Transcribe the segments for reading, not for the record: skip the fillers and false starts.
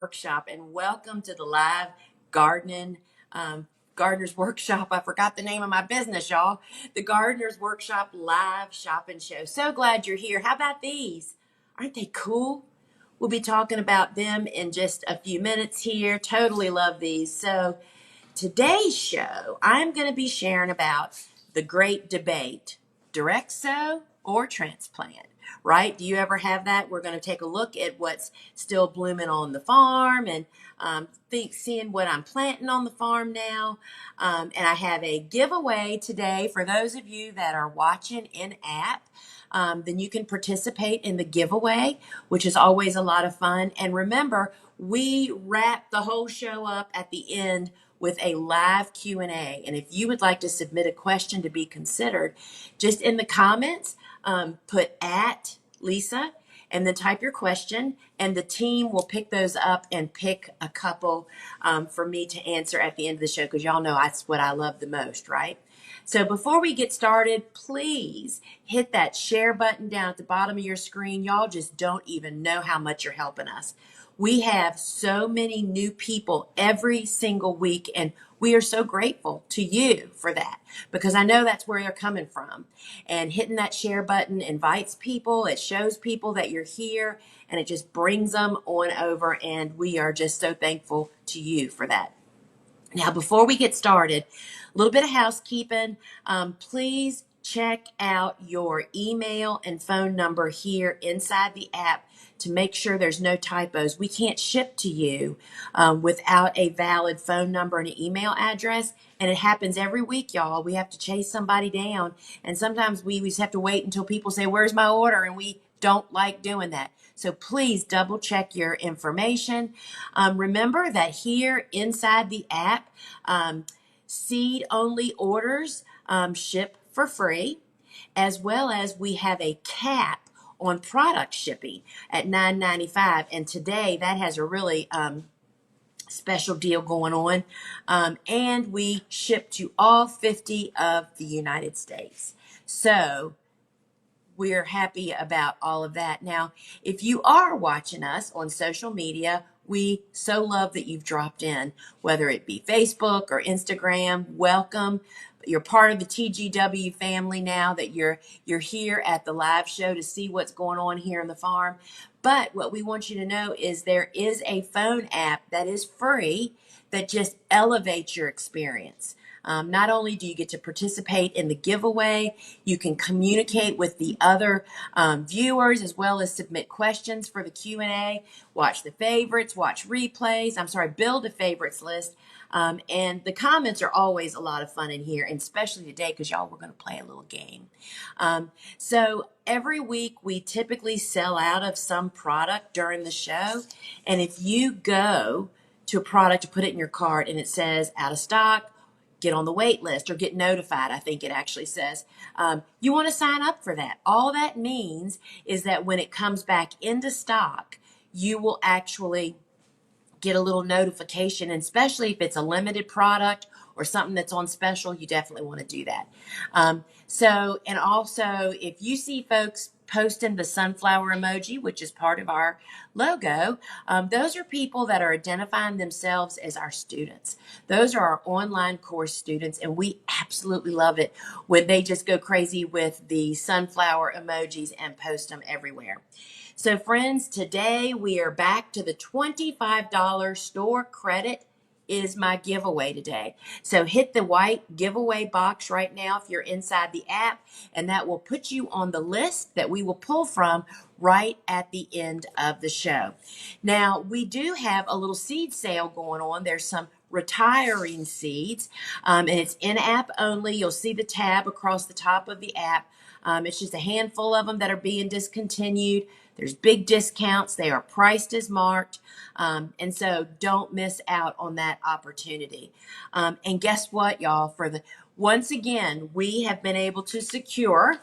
Workshop, and welcome to the live gardening gardener's workshop. I forgot the name of my business, y'all. The Gardener's Workshop live shopping show. So glad you're here. How about these? Aren't they cool? We'll be talking about them in just a few minutes here. Totally love these. So today's show, I'm going to be sharing about the great debate, direct sow or transplant, right? Do you ever have that? We're going to take a look at what's still blooming on the farm and seeing what I'm planting on the farm now. And I have a giveaway today for those of you that are watching in app. Then you can participate in the giveaway, which is always a lot of fun. And remember, we wrap the whole show up at the end with a live Q&A. And if you would like to submit a question to be considered, just in the comments, put at Lisa and then type your question, and the team will pick those up and pick a couple for me to answer at the end of the show, because y'all know that's what I love the most, right? So before we get started, please hit that share button down at the bottom of your screen. Y'all just don't even know how much you're helping us. We have so many new people every single week, and we are so grateful to you for that, because I know that's where they're coming from. And hitting that share button invites people, it shows people that you're here, and it just brings them on over, and we are just so thankful to you for that. Now, before we get started, a little bit of housekeeping. Please check out your email and phone number here inside the app to make sure there's no typos. We can't ship to you without a valid phone number and an email address. And it happens every week, y'all. We have to chase somebody down. And sometimes we just have to wait until people say, "Where's my order?" And we don't like doing that. So please double check your information. Remember that here inside the app, seed only orders ship for free, as well as we have a cap on product shipping at $9.95. And today that has a really special deal going on. And we ship to all 50 of the United States. So we're happy about all of that. Now, if you are watching us on social media, we so love that you've dropped in, whether it be Facebook or Instagram. Welcome. You're part of the TGW family now, that you're here at the live show to see what's going on here on the farm. But what we want you to know is there is a phone app that is free that just elevates your experience. Not only do you get to participate in the giveaway, you can communicate with the other viewers, as well as submit questions for the Q&A, watch the favorites, watch replays, build a favorites list. And the comments are always a lot of fun in here, and especially today, because y'all, we're going to play a little game. So every week we typically sell out of some product during the show. And if you go to a product to put it in your cart and it says out of stock, get on the wait list, or get notified, I think it actually says, you want to sign up for that. All that means is that when it comes back into stock, you will actually get a little notification, and especially if it's a limited product or something that's on special, you definitely want to do that. And also, if you see folks posting the sunflower emoji, which is part of our logo, those are people that are identifying themselves as our students. Those are our online course students, and we absolutely love it when they just go crazy with the sunflower emojis and post them everywhere. So friends, today we are back to the $25 store credit is my giveaway today. So hit the white giveaway box right now if you're inside the app, and that will put you on the list that we will pull from right at the end of the show. Now, we do have a little seed sale going on. There's some retiring seeds, and it's in-app only. You'll see the tab across the top of the app. It's just a handful of them that are being discontinued. There's big discounts. They are priced as marked. And so don't miss out on that opportunity. And guess what, y'all? Once again, we have been able to secure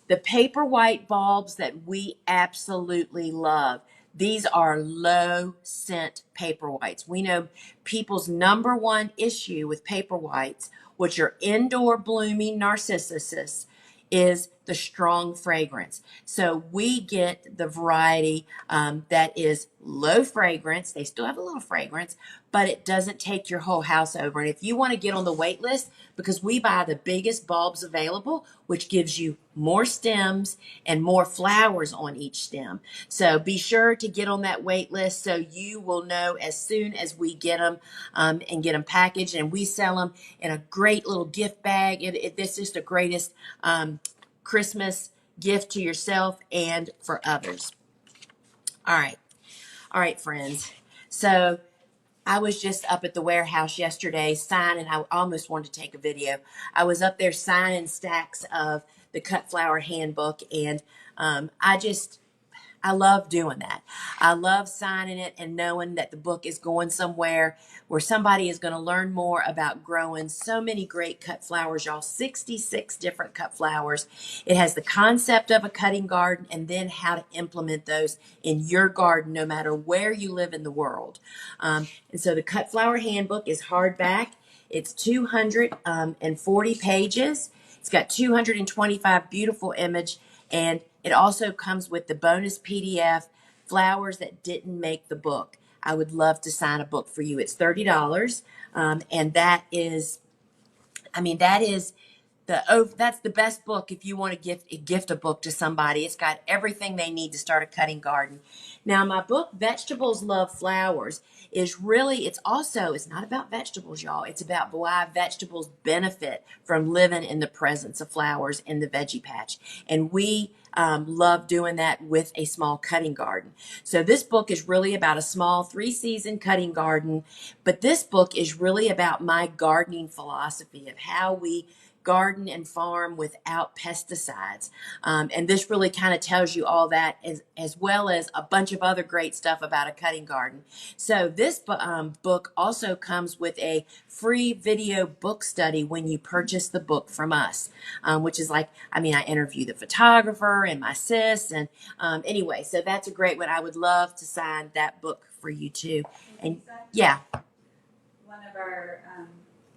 the paper white bulbs that we absolutely love. These are low scent paper whites. We know people's number one issue with paper whites, which are indoor blooming narcissuses, is the strong fragrance. So we get the variety that is low fragrance. They still have a little fragrance, but it doesn't take your whole house over. And if you want to get on the wait list, because we buy the biggest bulbs available, which gives you more stems and more flowers on each stem. So be sure to get on that wait list so you will know as soon as we get them and get them packaged. And we sell them in a great little gift bag. This is the greatest Christmas gift to yourself and for others. All right. All right, friends. So I was just up at the warehouse yesterday signing. I almost wanted to take a video. I was up there signing stacks of the Cut Flower Handbook, and I love doing that. I love signing it and knowing that the book is going somewhere where somebody is going to learn more about growing so many great cut flowers, y'all. 66 different cut flowers. It has the concept of a cutting garden and then how to implement those in your garden, no matter where you live in the world. And so the Cut Flower Handbook is hardback. It's 240 pages. It's got 225 beautiful images, and it also comes with the bonus PDF, Flowers That Didn't Make the Book. I would love to sign a book for you. It's $30. And that is that's the best book if you want to gift a book to somebody. It's got everything they need to start a cutting garden. Now, my book, Vegetables Love Flowers, it's not about vegetables, y'all. It's about why vegetables benefit from living in the presence of flowers in the veggie patch. And we love doing that with a small cutting garden. So this book is really about a small 3-season cutting garden, but this book is really about my gardening philosophy of how we garden and farm without pesticides. And this really kind of tells you all that, as well as a bunch of other great stuff about a cutting garden. So this book also comes with a free video book study when you purchase the book from us, which is I interview the photographer and my sis. And anyway, so that's a great one. I would love to sign that book for you too. And yeah. One of our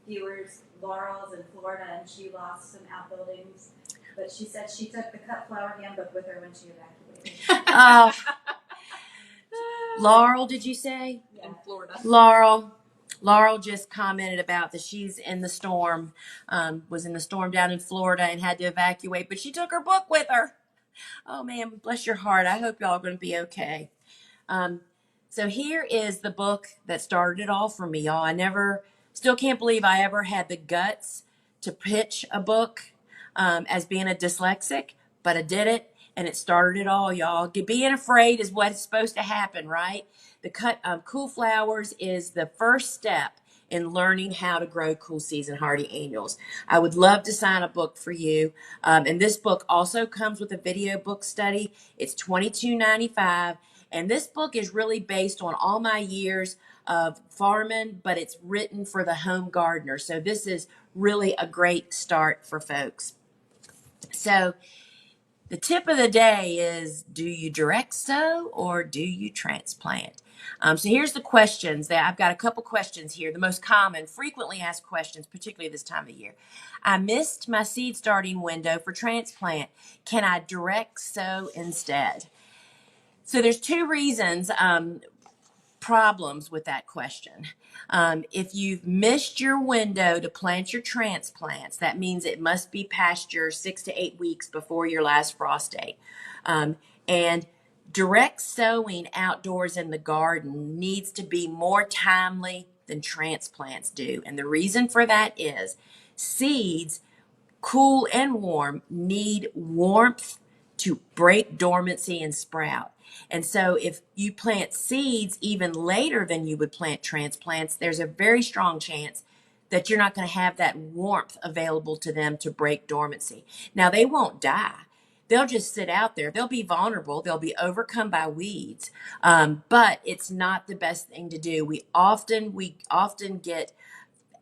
viewers, Laurel's in Florida, and she lost some outbuildings, but she said she took the Cut Flower Handbook with her when she evacuated. Laurel, did you say? Yeah. In Florida. Laurel just commented about that she's in the storm, was in the storm down in Florida and had to evacuate, but she took her book with her. Oh man, bless your heart. I hope y'all are going to be okay. So here is the book that started it all for me, y'all. Still can't believe I ever had the guts to pitch a book as being a dyslexic, but I did it, and it started it all, y'all. Being afraid is what's supposed to happen, right? The Cool Flowers is the first step in learning how to grow cool season hardy annuals. I would love to sign a book for you. And this book also comes with a video book study. It's $22.95. And this book is really based on all my years of farming, but it's written for the home gardener. So this is really a great start for folks. So the tip of the day is, do you direct sow or do you transplant? So here's the questions that I've got a couple questions here. The most common, frequently asked questions, particularly this time of year. I missed my seed starting window for transplant. Can I direct sow instead? So there's two reasons, problems with that question. If you've missed your window to plant your transplants, that means it must be past your 6 to 8 weeks before your last frost date. And direct sowing outdoors in the garden needs to be more timely than transplants do. And the reason for that is seeds, cool and warm, need warmth to break dormancy and sprout. And so if you plant seeds even later than you would plant transplants, there's a very strong chance that you're not going to have that warmth available to them to break dormancy. Now, they won't die. They'll just sit out there. They'll be vulnerable. They'll be overcome by weeds. But it's not the best thing to do. We often get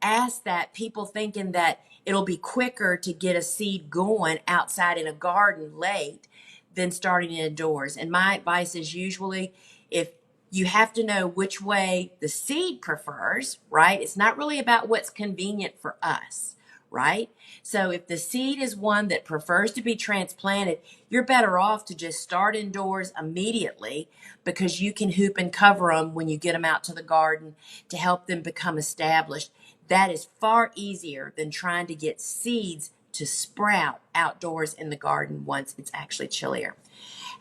asked that, people thinking that it'll be quicker to get a seed going outside in a garden late than starting it indoors. And my advice is usually, if you have to know which way the seed prefers, right? It's not really about what's convenient for us, right? So if the seed is one that prefers to be transplanted, you're better off to just start indoors immediately, because you can hoop and cover them when you get them out to the garden to help them become established. That is far easier than trying to get seeds to sprout outdoors in the garden once it's actually chillier.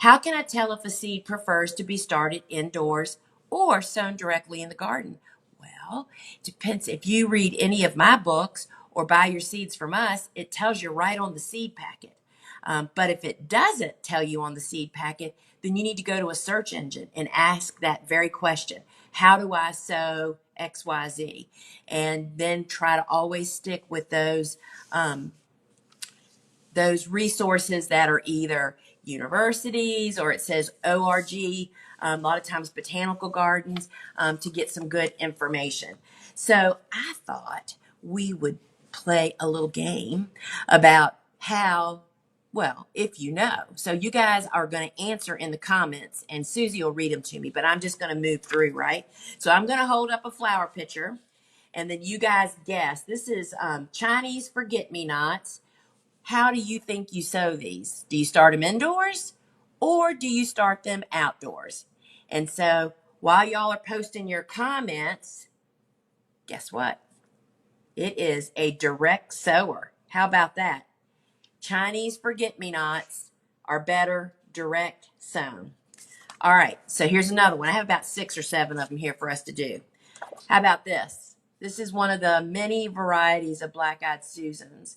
How can I tell if a seed prefers to be started indoors or sown directly in the garden? Well, it depends. If you read any of my books or buy your seeds from us, it tells you right on the seed packet. But if it doesn't tell you on the seed packet, then you need to go to a search engine and ask that very question. How do I sow XYZ? And then try to always stick with those resources that are either universities or it says ORG, a lot of times botanical gardens, to get some good information. So I thought we would play a little game about how, well, if you know. So you guys are going to answer in the comments and Susie will read them to me, but I'm just going to move through, right? So I'm going to hold up a flower picture and then you guys guess. This is Chinese forget-me-nots. How do you think you sow these? Do you start them indoors or do you start them outdoors? And so while y'all are posting your comments, guess what? It is a direct sower. How about that? Chinese forget-me-nots are better direct sown. All right, so here's another one. I have about 6 or 7 of them here for us to do. How about this? This is one of the many varieties of black-eyed Susans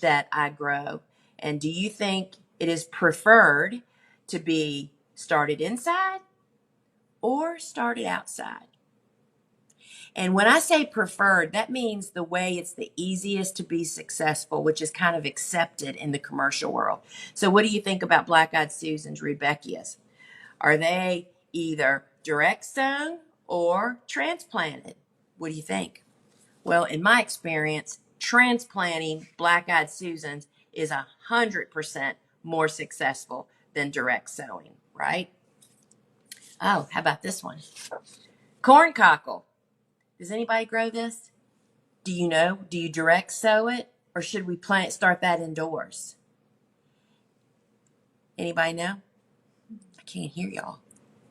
that I grow. And do you think it is preferred to be started inside or started outside? And when I say preferred, that means the way it's the easiest to be successful, which is kind of accepted in the commercial world. So what do you think about black-eyed Susans, Rebecca's? Are they either direct sown or transplanted? What do you think? Well, in my experience, transplanting black-eyed Susans is 100% more successful than direct sowing, right? Oh, how about this one? Corn cockle. Does anybody grow this? Do you know? Do you direct sow it or should we start that indoors? Anybody know? I can't hear y'all.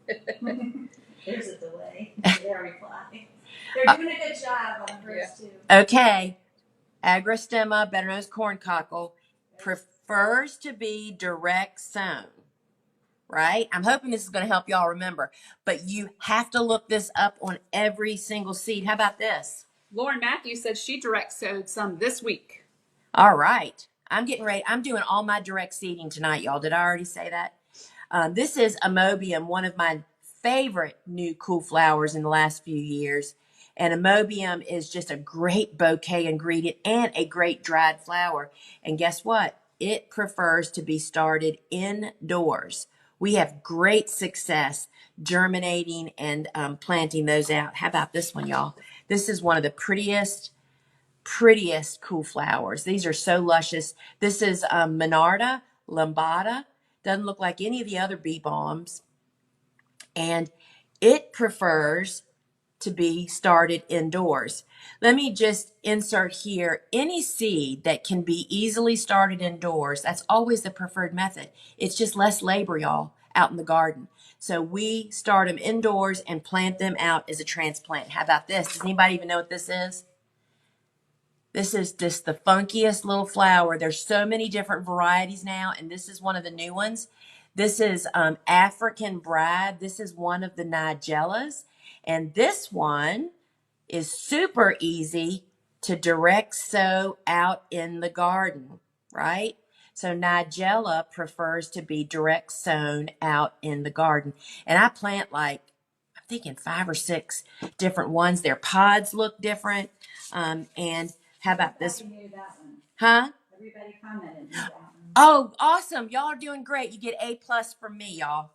There's a delay in their reply. They're doing a good job on the first two. Okay. Agrostemma, better known as corn cockle, prefers to be direct sown, right? I'm hoping this is going to help y'all remember, but you have to look this up on every single seed. How about this? Lauren Matthews said she direct sowed some this week. All right. I'm getting ready. I'm doing all my direct seeding tonight, y'all. Did I already say that? This is Amobium, one of my favorite new cool flowers in the last few years. And Amobium is just a great bouquet ingredient and a great dried flower. And guess what? It prefers to be started indoors. We have great success germinating and planting those out. How about this one, y'all? This is one of the prettiest cool flowers. These are so luscious. This is Monarda lambada. Doesn't look like any of the other bee balms. And it prefers to be started indoors. Let me just insert here any seed that can be easily started indoors. That's always the preferred method. It's just less labor, y'all, out in the garden. So we start them indoors and plant them out as a transplant. How about this? Does anybody even know what this is? This is just the funkiest little flower. There's so many different varieties now, and this is one of the new ones. This is African Bride. This is one of the Nigellas. And this one is super easy to direct sow out in the garden, right? So Nigella prefers to be direct sown out in the garden. And I plant I'm thinking 5 or 6 different ones. Their pods look different. And how about this? Knew that one. Huh? Everybody commented on that one. Oh, awesome. Y'all are doing great. You get A+ from me, y'all.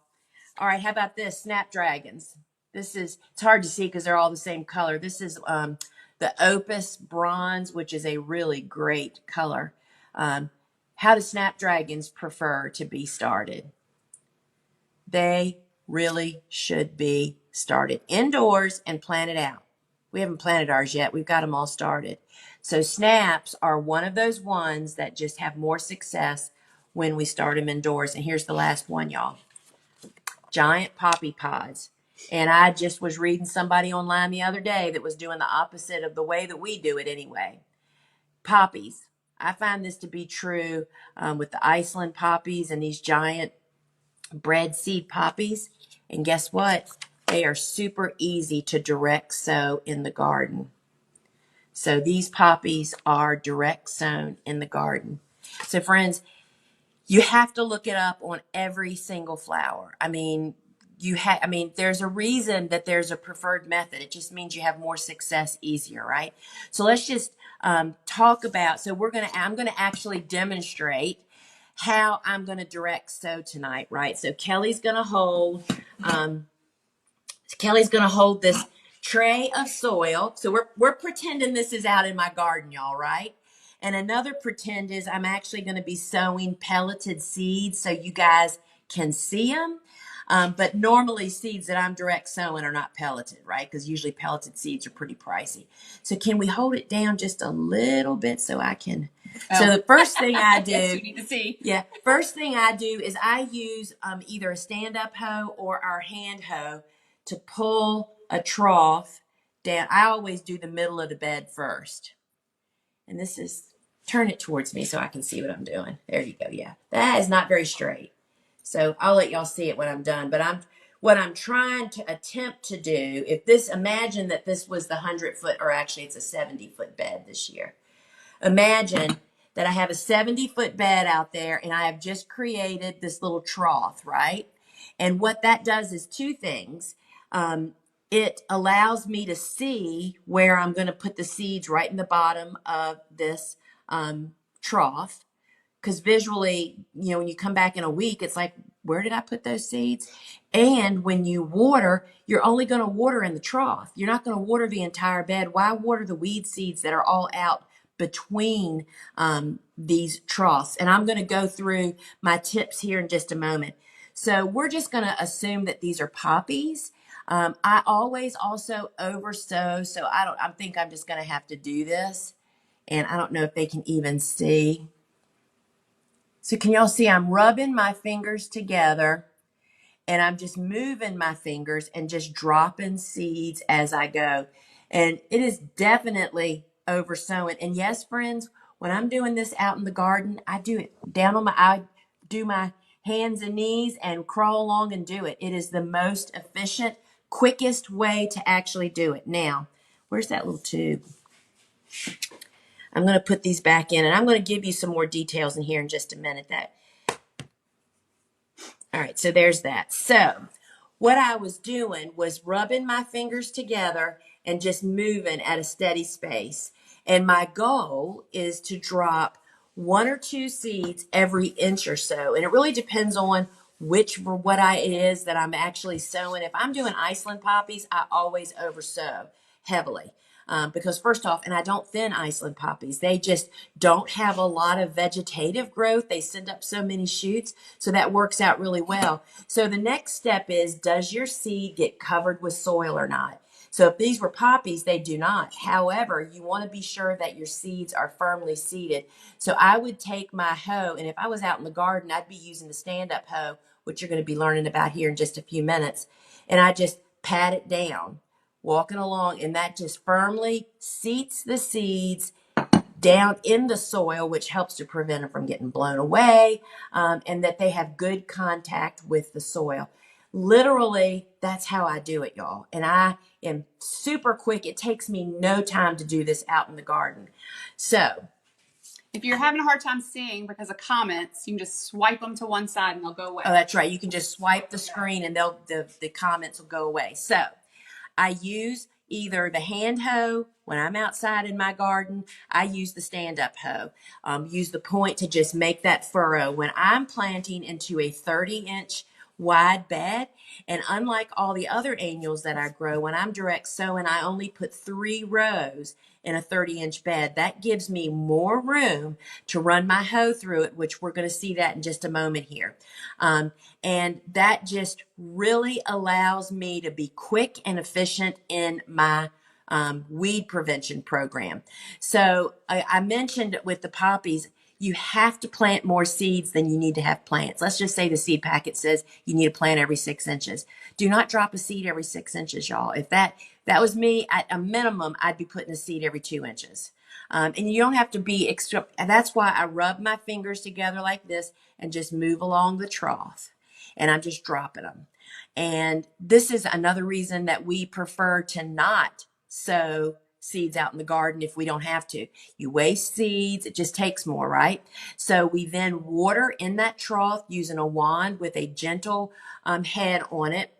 All right, how about this? Snapdragons. It's hard to see because they're all the same color. This is the Opus Bronze, which is a really great color. How do snapdragons prefer to be started? They really should be started indoors and planted out. We haven't planted ours yet. We've got them all started. So snaps are one of those ones that just have more success when we start them indoors. And here's the last one, y'all. Giant poppy pods. And I just was reading somebody online the other day that was doing the opposite of the way that we do it anyway. Poppies. I find this to be true with the Iceland poppies and these giant bread seed poppies. And guess what? They are super easy to direct sow in the garden. So these poppies are direct sown in the garden. So friends, you have to look it up on every single flower. I mean, there's a reason that there's a preferred method. It just means you have more success easier, right? So let's just talk about, I'm going to actually demonstrate how I'm going to direct sow tonight, right? So Kelly's going to hold this tray of soil. So we're pretending this is out in my garden, y'all, right? And another pretend is I'm actually going to be sowing pelleted seeds so you guys can see them. But normally seeds that I'm direct sowing are not pelleted, right? Because usually pelleted seeds are pretty pricey. So can we hold it down just a little bit so I can? Oh. So the first thing I do, yes, you need to see. Yeah, first thing I do is I use either a stand-up hoe or our hand hoe to pull a trough down. I always do the middle of the bed first. And this is, turn it towards me so I can see what I'm doing. There you go. Yeah, that is not very straight. So I'll let y'all see it when I'm done. But what I'm trying to attempt to do, imagine that this was the 100-foot, or actually it's a 70-foot bed this year. Imagine that I have a 70-foot bed out there and I have just created this little trough, right? And what that does is two things. It allows me to see where I'm going to put the seeds right in the bottom of this trough. Because visually, when you come back in a week, it's like, where did I put those seeds? And when you water, you're only going to water in the trough. You're not going to water the entire bed. Why water the weed seeds that are all out between these troughs? And I'm going to go through my tips here in just a moment. So we're just going to assume that these are poppies. I always also oversow, so I think I'm just going to have to do this. And I don't know if they can even see. So can y'all see I'm rubbing my fingers together and I'm just moving my fingers and just dropping seeds as I go. And it is definitely oversowing. And yes, friends, when I'm doing this out in the garden, I do it I do my hands and knees and crawl along and do it. It is the most efficient, quickest way to actually do it. Now, where's that little tube? I'm going to put these back in and I'm going to give you some more details in here in just a minute. All right, so there's that. So what I was doing was rubbing my fingers together and just moving at a steady pace. And my goal is to drop 1 or 2 seeds every inch or so. And it really depends on what it is that I'm actually sowing. If I'm doing Iceland poppies, I always oversow heavily. Because first off, and I don't thin Iceland poppies, they just don't have a lot of vegetative growth. They send up so many shoots, so that works out really well. So the next step is, does your seed get covered with soil or not? So if these were poppies, they do not. However, you want to be sure that your seeds are firmly seeded. So I would take my hoe, and if I was out in the garden, I'd be using the stand-up hoe, which you're going to be learning about here in just a few minutes. And I just pat it down, walking along, and that just firmly seats the seeds down in the soil, which helps to prevent them from getting blown away, and that they have good contact with the soil. Literally, that's how I do it, y'all. And I am super quick. It takes me no time to do this out in the garden. So if you're having a hard time seeing because of comments, you can just swipe them to one side and they'll go away. Oh, that's right. You can just swipe the screen and the comments will go away. So I use either the hand hoe when I'm outside in my garden. I use the stand-up hoe. Use the point to just make that furrow. When I'm planting into a 30-inch wide bed, and unlike all the other annuals that I grow, when I'm direct sowing, I only put 3 rows in a 30-inch bed. That gives me more room to run my hoe through it, which we're going to see that in just a moment here. And that just really allows me to be quick and efficient in my weed prevention program. So I mentioned with the poppies, you have to plant more seeds than you need to have plants. Let's just say the seed packet says you need to plant every 6 inches. Do not drop a seed every 6 inches, y'all. If that was me, at a minimum, I'd be putting a seed every 2 inches. And you don't have to be extra. And that's why I rub my fingers together like this and just move along the trough. And I'm just dropping them. And this is another reason that we prefer to not sow seeds out in the garden if we don't have to. You waste seeds, it just takes more, right? So we then water in that trough using a wand with a gentle head on it.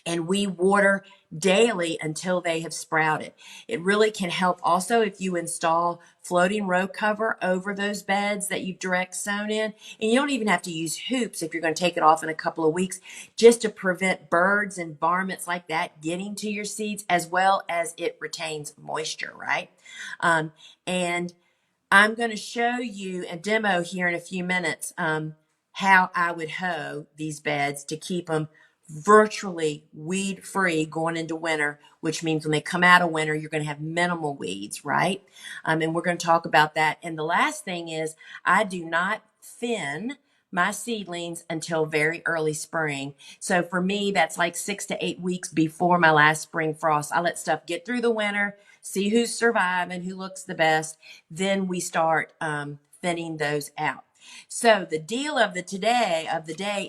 And we water daily until they have sprouted. It really can help also if you install floating row cover over those beds that you've direct sown in. And you don't even have to use hoops if you're going to take it off in a couple of weeks, just to prevent birds and varmints like that getting to your seeds, as well as it retains moisture, right? And I'm going to show you a demo here in a few minutes how I would hoe these beds to keep them virtually weed free going into winter, which means when they come out of winter, you're going to have minimal weeds, right? And we're going to talk about that. And the last thing is, I do not thin my seedlings until very early spring. So for me, that's like 6 to 8 weeks before my last spring frost. I let stuff get through the winter, see who's surviving, who looks the best. Then we start thinning those out. So the deal of the day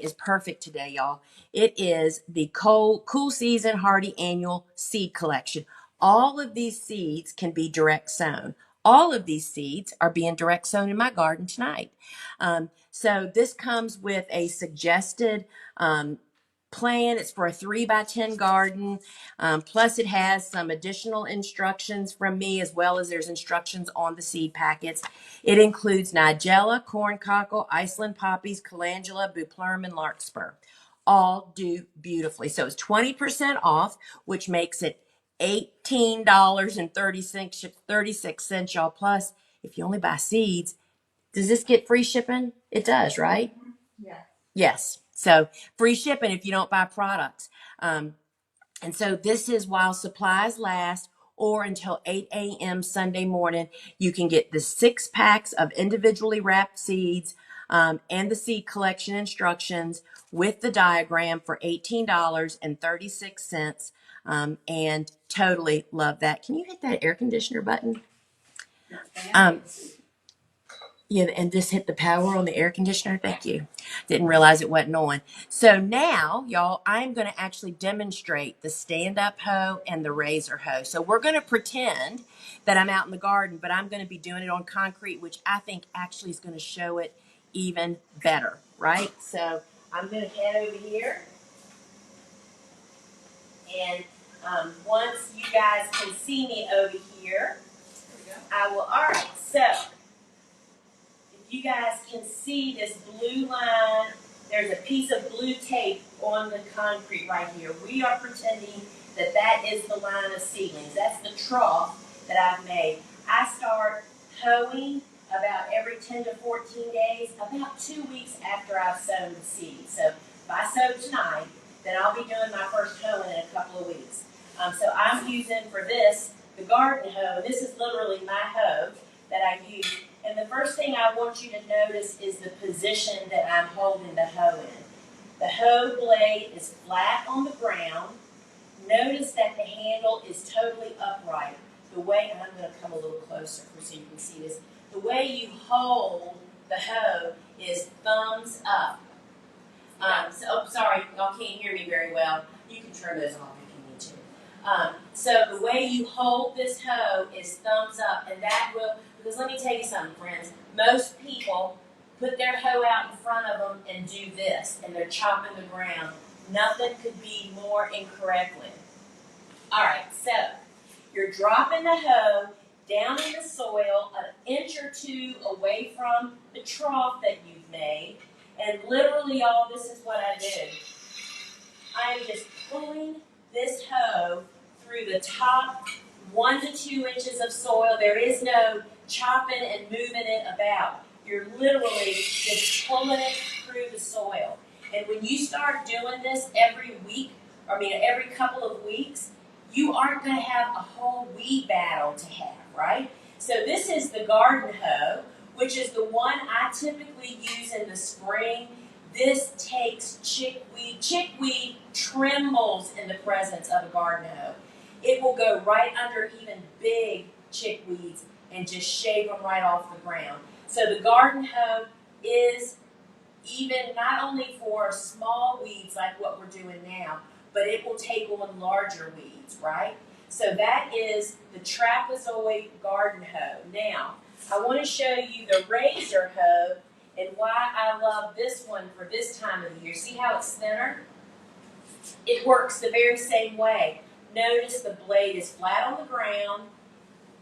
is perfect today, y'all. It is the cool season hardy annual seed collection. All of these seeds can be direct sown. All of these seeds are being direct sown in my garden tonight. So this comes with a suggested plan. It's for a 3x10 garden. Plus it has some additional instructions from me, as well as there's instructions on the seed packets. It includes Nigella, corncockle, Iceland poppies, calendula, bupleurum, and larkspur. All do beautifully. So it's 20% off, which makes it $18.36, y'all. Plus, if you only buy seeds, does this get free shipping? It does, right? Yeah. Yes. So free shipping if you don't buy products. And so this is while supplies last, or until 8 a.m. Sunday morning. You can get the 6 packs of individually wrapped seeds and the seed collection instructions with the diagram for $18.36. And totally love that. Can you hit that air conditioner button? Yeah, and just hit the power on the air conditioner. Thank you. Didn't realize it wasn't on. So now, y'all, I'm going to actually demonstrate the stand-up hoe and the razor hoe. So we're going to pretend that I'm out in the garden, but I'm going to be doing it on concrete, which I think actually is going to show it even better, right? So I'm going to head over here. And once you guys can see me over here, I will, all right, so you guys can see this blue line. There's a piece of blue tape on the concrete right here. We are pretending that that is the line of seedlings. That's the trough that I've made. I start hoeing about every 10 to 14 days, about 2 weeks after I've sown the seed. So if I sow tonight, then I'll be doing my first hoeing in a couple of weeks. So I'm using for this the garden hoe, and this is literally my hoe that I use. And the first thing I want you to notice is the position that I'm holding the hoe in. The hoe blade is flat on the ground. Notice that the handle is totally upright. The way, and I'm going to come a little closer so you can see this. The way you hold the hoe is thumbs up. Sorry, y'all can't hear me very well. You can turn those off if you need to. So the way you hold this hoe is thumbs up, and that will, because let me tell you something, friends. Most people put their hoe out in front of them and do this, and they're chopping the ground. Nothing could be more incorrectly. All right, so you're dropping the hoe down in the soil an inch or two away from the trough that you've made, and literally, y'all, this is what I do. I am just pulling this hoe through the top 1 to 2 inches of soil. There is no chopping and moving it about. You're literally just pulling it through the soil. And when you start doing this every couple of weeks, you aren't going to have a whole weed battle to have, right? So this is the garden hoe, which is the one I typically use in the spring. This takes chickweed. Chickweed trembles in the presence of a garden hoe. It will go right under even big chickweeds and just shave them right off the ground. So the garden hoe is even not only for small weeds like what we're doing now, but it will take on larger weeds, right? So that is the trapezoid garden hoe. Now, I want to show you the razor hoe and why I love this one for this time of the year. See how it's thinner? It works the very same way. Notice the blade is flat on the ground.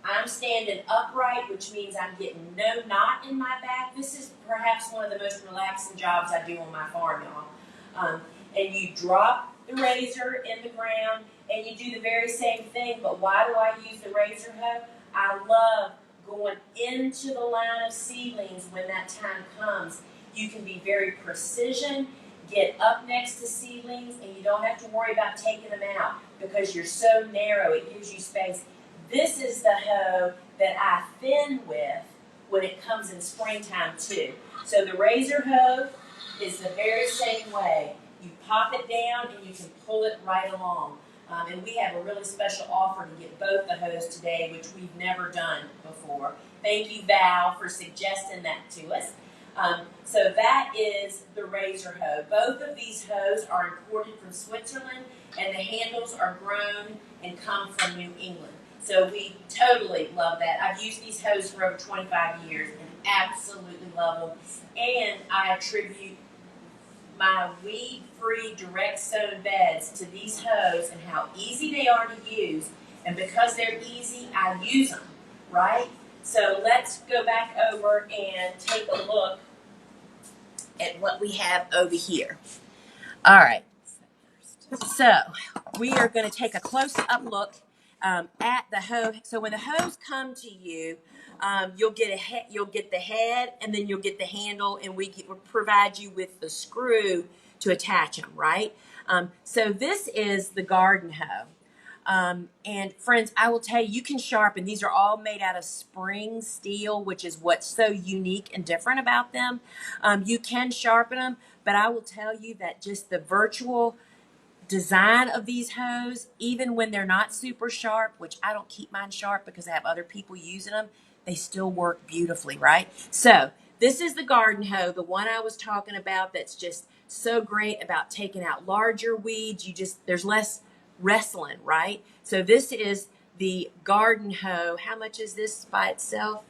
I'm standing upright, which means I'm getting no knot in my back. This is perhaps one of the most relaxing jobs I do on my farm, y'all. And you drop the razor in the ground, and you do the very same thing. But why do I use the razor hoe? I love going into the line of seedlings when that time comes. You can be very precision, get up next to seedlings, and you don't have to worry about taking them out because you're so narrow. It gives you space. This is the hoe that I thin with when it comes in springtime too. So the razor hoe is the very same way. You pop it down and you can pull it right along. And we have a really special offer to get both the hoes today, which we've never done before. Thank you, Val, for suggesting that to us. So that is the razor hoe. Both of these hoes are imported from Switzerland, and the handles are grown and come from New England. So we totally love that. I've used these hoes for over 25 years and absolutely love them. And I attribute my weed-free direct sown beds to these hoes and how easy they are to use. And because they're easy, I use them, right? So let's go back over and take a look at what we have over here. All right. So we are going to take a close-up look at the hoe. So when the hoes come to you, you'll get the head, and then you'll get the handle, and we'll provide you with the screw to attach them, right? So this is the garden hoe. And friends, I will tell you, you can sharpen. These are all made out of spring steel, which is what's so unique and different about them. You can sharpen them, but I will tell you that just the virtual design of these hoes, even when they're not super sharp, which I don't keep mine sharp because I have other people using them, they still work beautifully, right? So this is the garden hoe, the one I was talking about that's just so great about taking out larger weeds. There's less wrestling, right? So this is the garden hoe. How much is this by itself?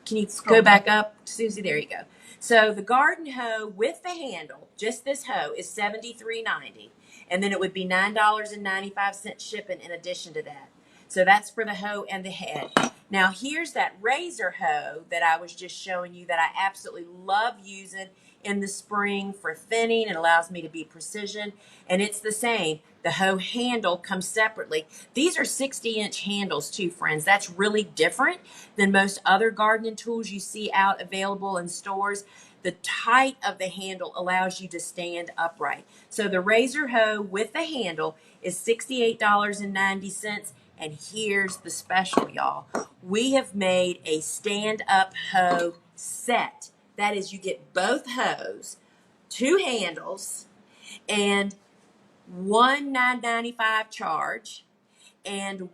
Can you go back up, Susie? There you go. So the garden hoe with the handle, just this hoe, is $73.90. And then it would be $9.95 shipping in addition to that. So that's for the hoe and the head. Now here's that razor hoe that I was just showing you that I absolutely love using in the spring for thinning. It allows me to be precision. And it's the same. The hoe handle comes separately. These are 60-inch handles too, friends. That's really different than most other gardening tools you see out available in stores. The height of the handle allows you to stand upright. So the razor hoe with the handle is $68.90. And here's the special, y'all. We have made a stand-up hoe set. That is, you get both hoes, 2 handles, and one $9.95 charge, and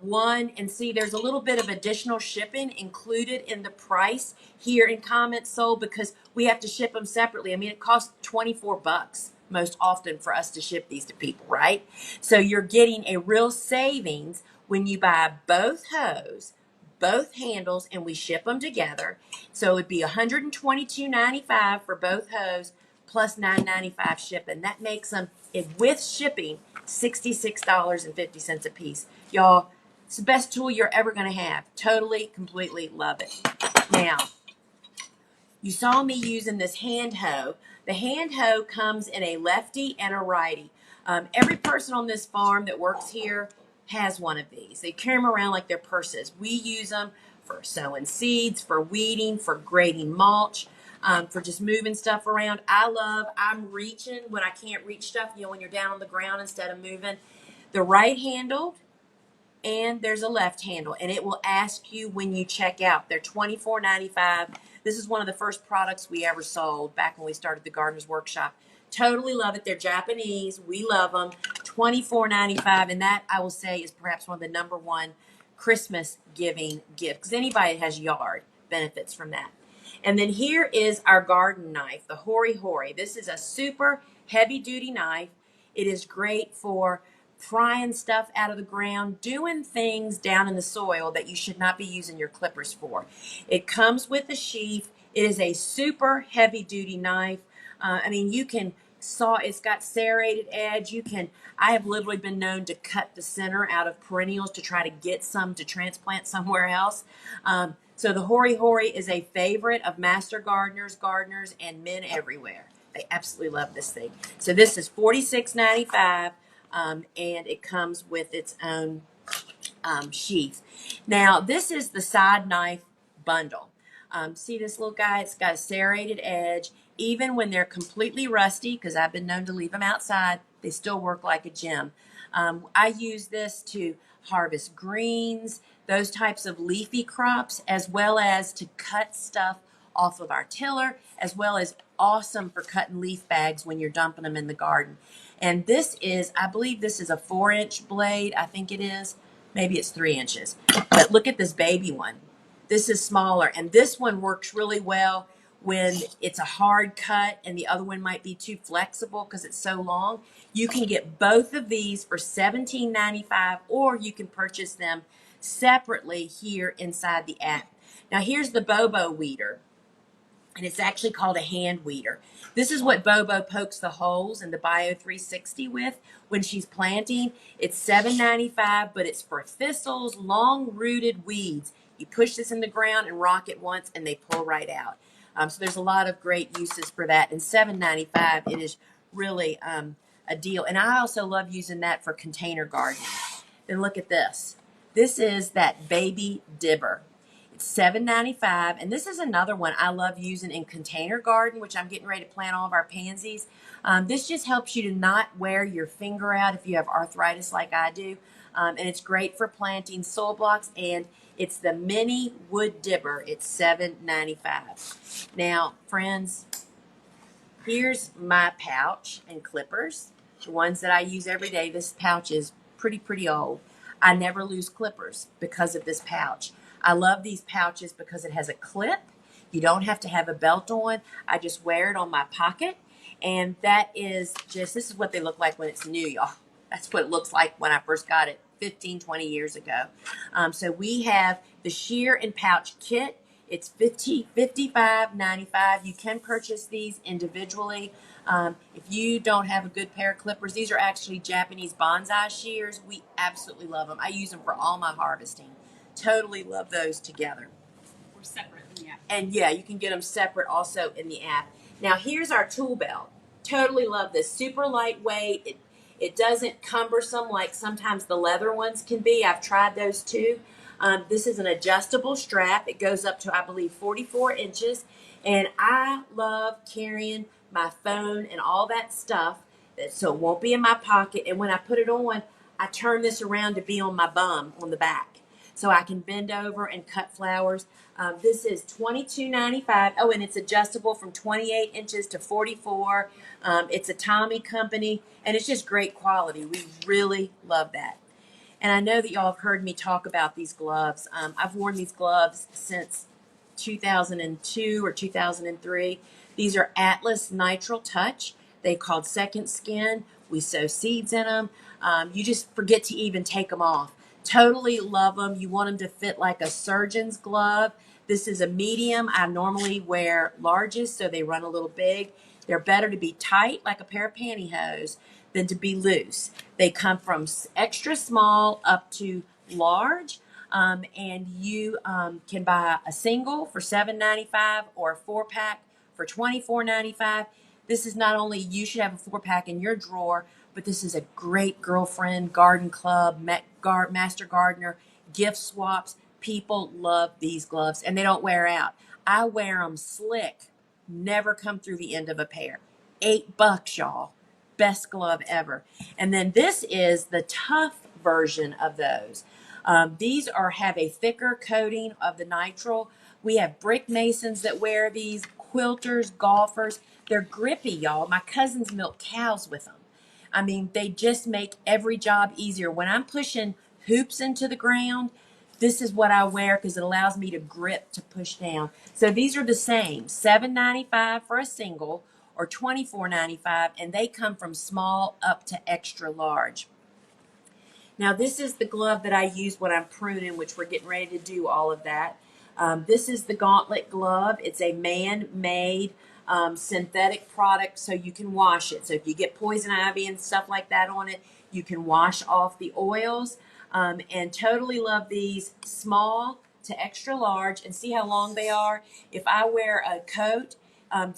see, there's a little bit of additional shipping included in the price here in Comments Sold because we have to ship them separately. I mean, it costs $24 most often for us to ship these to people, right? So you're getting a real savings when you buy both hoes, both handles, and we ship them together. So it would be $122.95 for both hoes plus $9.95 shipping. That makes them, with shipping, $66.50 a piece. Y'all, it's the best tool you're ever going to have. Totally, completely love it. Now, you saw me using this hand hoe. The hand hoe comes in a lefty and a righty. Every person on this farm that works here has one of these. They carry them around like they're purses. We use them for sowing seeds, for weeding, for grading mulch, for just moving stuff around. I'm reaching when I can't reach stuff, when you're down on the ground instead of moving. The right handle and there's a left handle, and it will ask you when you check out. They're $24.95. This is one of the first products we ever sold back when we started the Gardener's Workshop. Totally love it. They're Japanese. We love them. $24.95, and that, I will say, is perhaps one of the number one Christmas giving gift, because anybody that has yard benefits from that. And then here is our garden knife, the Hori Hori. This is a super heavy duty knife. It is great for prying stuff out of the ground, doing things down in the soil that you should not be using your clippers for. It comes with a sheath. It is a super heavy duty knife. You can saw, it's got serrated edge. I have literally been known to cut the center out of perennials to try to get some to transplant somewhere else. So the Hori Hori is a favorite of master gardeners, and men everywhere. They absolutely love this thing. So this is $46.95, and it comes with its own sheath. Now, this is the side knife bundle. See this little guy? It's got a serrated edge. Even when they're completely rusty, because I've been known to leave them outside, they still work like a gem. I use this to harvest greens, those types of leafy crops, as well as to cut stuff off of our tiller, as well as awesome for cutting leaf bags when you're dumping them in the garden. And this is, I believe this is a 4-inch blade. I think it is. Maybe it's 3 inches. But look at this baby one. This is smaller, and this one works really well when it's a hard cut and the other one might be too flexible because it's so long. You can get both of these for $17.95, or you can purchase them separately here inside the app. Now here's the Bobo weeder, and it's actually called a hand weeder. This is what Bobo pokes the holes in the Bio 360 with when she's planting. It's $7.95, but it's for thistles, long-rooted weeds. You push this in the ground and rock it once, and they pull right out. So there's a lot of great uses for that. And $7.95, it is really a deal. And I also love using that for container gardening. Then look at this. This is that baby dibber. It's $7.95, and this is another one I love using in container garden, which I'm getting ready to plant all of our pansies. This just helps you to not wear your finger out if you have arthritis like I do, and it's great for planting soil blocks, and it's the mini wood dibber. It's $7.95. Now, friends, here's my pouch and clippers, the ones that I use every day. This pouch is pretty old. I never lose clippers because of this pouch. I love these pouches because it has a clip. You don't have to have a belt on. I just wear it on my pocket. And that is just, this is what they look like when it's new, y'all. That's what it looks like when I first got it 15, 20 years ago. So we have the shear and pouch kit. It's $55.95. You can purchase these individually. If you don't have a good pair of clippers, these are actually Japanese bonsai shears. We absolutely love them. I use them for all my harvesting. Totally love those together. We're separate in the app. And yeah, you can get them separate also in the app. Now here's our tool belt. Totally love this. Super lightweight. It doesn't cumbersome like sometimes the leather ones can be. I've tried those too. This is an adjustable strap. It goes up to, I believe, 44 inches. And I love carrying my phone and all that stuff, so it won't be in my pocket. And when I put it on, I turn this around to be on my bum on the back, so I can bend over and cut flowers. This is $22.95. Oh, and it's adjustable from 28 inches to 44. It's a Tommy company, and it's just great quality. We really love that. And I know that y'all have heard me talk about these gloves. I've worn these gloves since 2002 or 2003. These are Atlas Nitrile Touch. They're called Second Skin. We sow seeds in them. You just forget to even take them off. Totally love them. You want them to fit like a surgeon's glove. This is a medium. I normally wear larges, so they run a little big. They're better to be tight, like a pair of pantyhose, than to be loose. They come from extra small up to large, and you can buy a single for $7.95 or a 4-pack for $24.95. This is not only, you should have a 4-pack in your drawer, but this is a great girlfriend, garden club, master gardener, gift swaps. People love these gloves, and they don't wear out. I wear them slick, never come through the end of a pair. $8, y'all. Best glove ever. And then this is the tough version of those. These have a thicker coating of the nitrile. We have brick masons that wear these, quilters, golfers. They're grippy, y'all. My cousins milk cows with them. I mean, they just make every job easier. When I'm pushing hoops into the ground, this is what I wear because it allows me to grip to push down. So these are the same, $7.95 for a single or $24.95, and they come from small up to extra large. Now, this is the glove that I use when I'm pruning, which we're getting ready to do all of that. This is the gauntlet glove. It's a man-made synthetic product, so you can wash it. So if you get poison ivy and stuff like that on it, you can wash off the oils. And totally love these, small to extra large. And see how long they are? If I wear a coat, an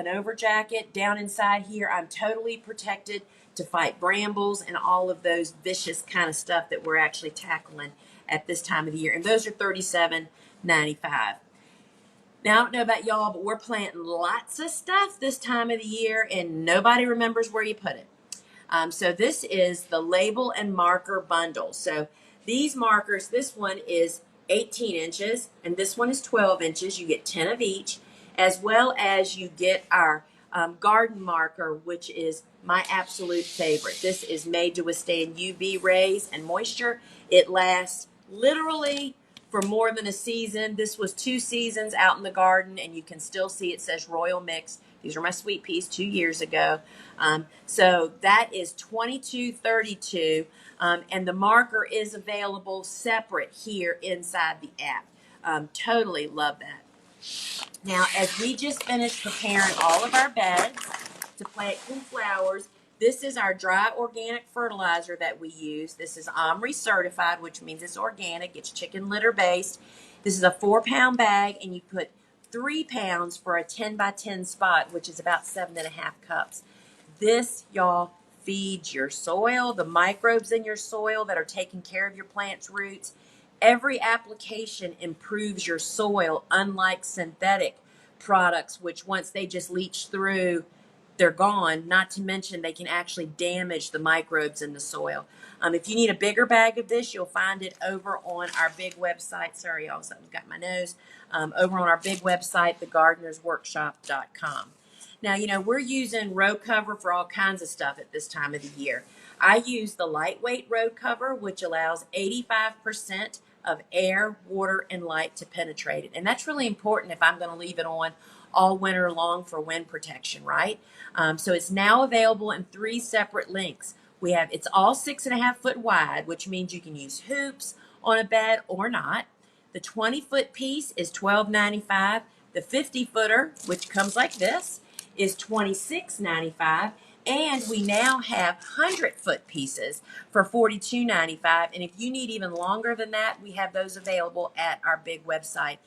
over jacket down inside here, I'm totally protected to fight brambles and all of those vicious kind of stuff that we're actually tackling at this time of the year. And those are $37.95. Now, I don't know about y'all, but we're planting lots of stuff this time of the year, and nobody remembers where you put it. So this is the label and marker bundle. So these markers, this one is 18 inches, and this one is 12 inches. You get 10 of each, as well as you get our garden marker, which is my absolute favorite. This is made to withstand UV rays and moisture. It lasts literally for more than a season. This was 2 seasons out in the garden, and you can still see it says Royal Mix. These are my sweet peas 2 years ago. So that is $22.32, and the marker is available separate here inside the app. Totally love that. Now, as we just finished preparing all of our beds to plant cool flowers, this is our dry organic fertilizer that we use. This is OMRI certified, which means it's organic. It's chicken litter based. This is a 4-pound bag, and you put 3 pounds for a 10 by 10 spot, which is about 7.5 cups. This, y'all, feeds your soil, the microbes in your soil that are taking care of your plant's roots. Every application improves your soil, unlike synthetic products, which once they just leach through, they're gone. Not to mention they can actually damage the microbes in the soil. If you need a bigger bag of this, you'll find it over on our big website. Sorry, y'all, something's got my nose. Over on our big website, thegardenersworkshop.com. Now, we're using row cover for all kinds of stuff at this time of the year. I use the lightweight row cover, which allows 85% of air, water, and light to penetrate it. And that's really important if I'm going to leave it on all winter long for wind protection, right? So it's now available in 3 separate lengths. It's all 6.5 foot wide, which means you can use hoops on a bed or not. The 20-foot piece is $12.95. The 50-footer, which comes like this, is $26.95. And we now have 100-foot pieces for $42.95. And if you need even longer than that, we have those available at our big website.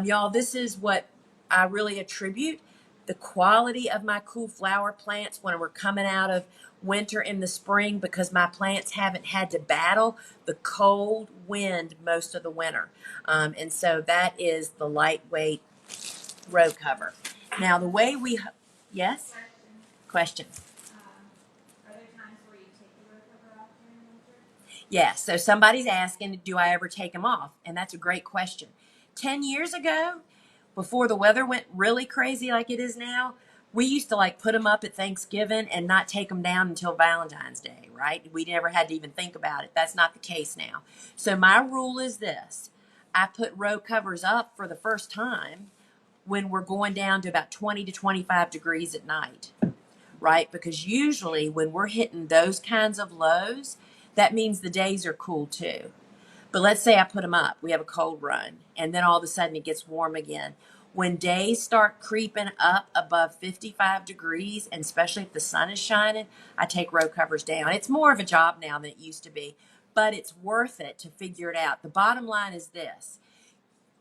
Y'all, this is what I really attribute the quality of my cool flower plants when we're coming out of winter in the spring, because my plants haven't had to battle the cold wind most of the winter. And so that is the lightweight row cover. Now, the way yes? Question. Are there times where you take the row cover off during winter? Yes. So somebody's asking, do I ever take them off? And that's a great question. 10 years ago, before the weather went really crazy like it is now, we used to put them up at Thanksgiving and not take them down until Valentine's Day, right? We never had to even think about it. That's not the case now. So my rule is this. I put row covers up for the first time when we're going down to about 20 to 25 degrees at night, right? Because usually when we're hitting those kinds of lows, that means the days are cool too. But let's say I put them up, we have a cold run, and then all of a sudden it gets warm again. When days start creeping up above 55 degrees, and especially if the sun is shining, I take row covers down. It's more of a job now than it used to be, but it's worth it to figure it out. The bottom line is this.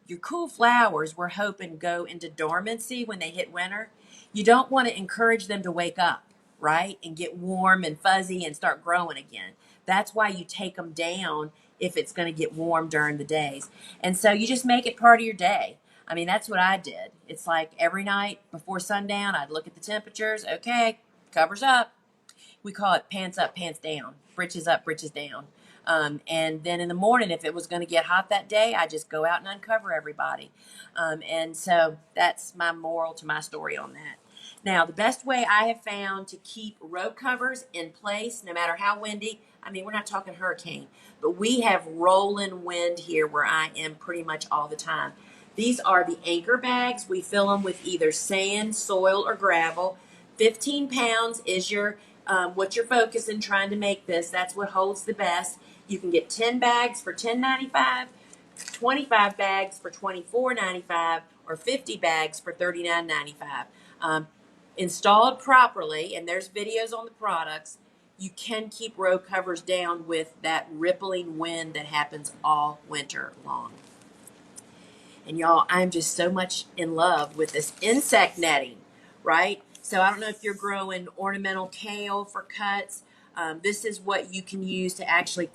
Your cool flowers, we're hoping, go into dormancy when they hit winter. You don't want to encourage them to wake up, right, and get warm and fuzzy and start growing again. That's why you take them down if it's going to get warm during the days. And so you just make it part of your day. I mean, that's what I did. It's like every night before sundown, I'd look at the temperatures. Okay, covers up. We call it pants up, pants down, britches up, britches down. And then in the morning, if it was going to get hot that day, I just go out and uncover everybody. And so that's my moral to my story on that. Now, the best way I have found to keep row covers in place, no matter how windy, I mean, we're not talking hurricane, but we have rolling wind here where I am pretty much all the time. These are the anchor bags. We fill them with either sand, soil, or gravel. 15 pounds is your what you're focusing trying to make this. That's what holds the best. You can get 10 bags for $10.95, 25 bags for $24.95, or 50 bags for $39.95. Installed properly, and there's videos on the products, you can keep row covers down with that rippling wind that happens all winter long. And y'all, I'm just so much in love with this insect netting, right? So I don't know if you're growing ornamental kale for cuts. This is what you can use to actually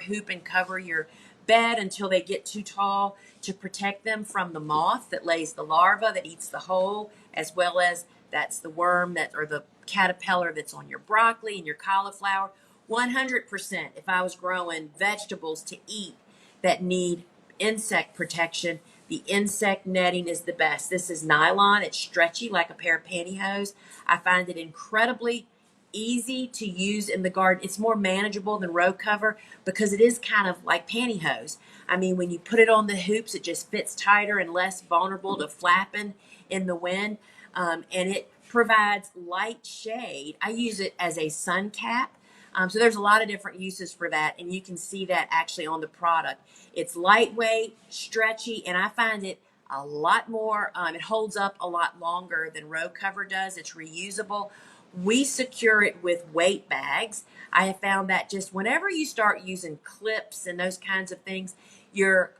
hoop and cover your bed until they get too tall to protect them from the moth that lays the larva that eats the whole, as well as that's the worm or the caterpillar that's on your broccoli and your cauliflower. 100%, if I was growing vegetables to eat that need insect protection, the insect netting is the best. This is nylon. It's stretchy like a pair of pantyhose. I find it incredibly easy to use in the garden. It's more manageable than row cover because it is kind of like pantyhose. I mean, when you put it on the hoops, it just fits tighter and less vulnerable to flapping in the wind. And it provides light shade. I use it as a sun cap. So there's a lot of different uses for that, and you can see that actually on the product. It's lightweight, stretchy, and I find it a lot more, it holds up a lot longer than row cover does. It's reusable. We secure it with weight bags. I have found that just whenever you start using clips and those kinds of things, you're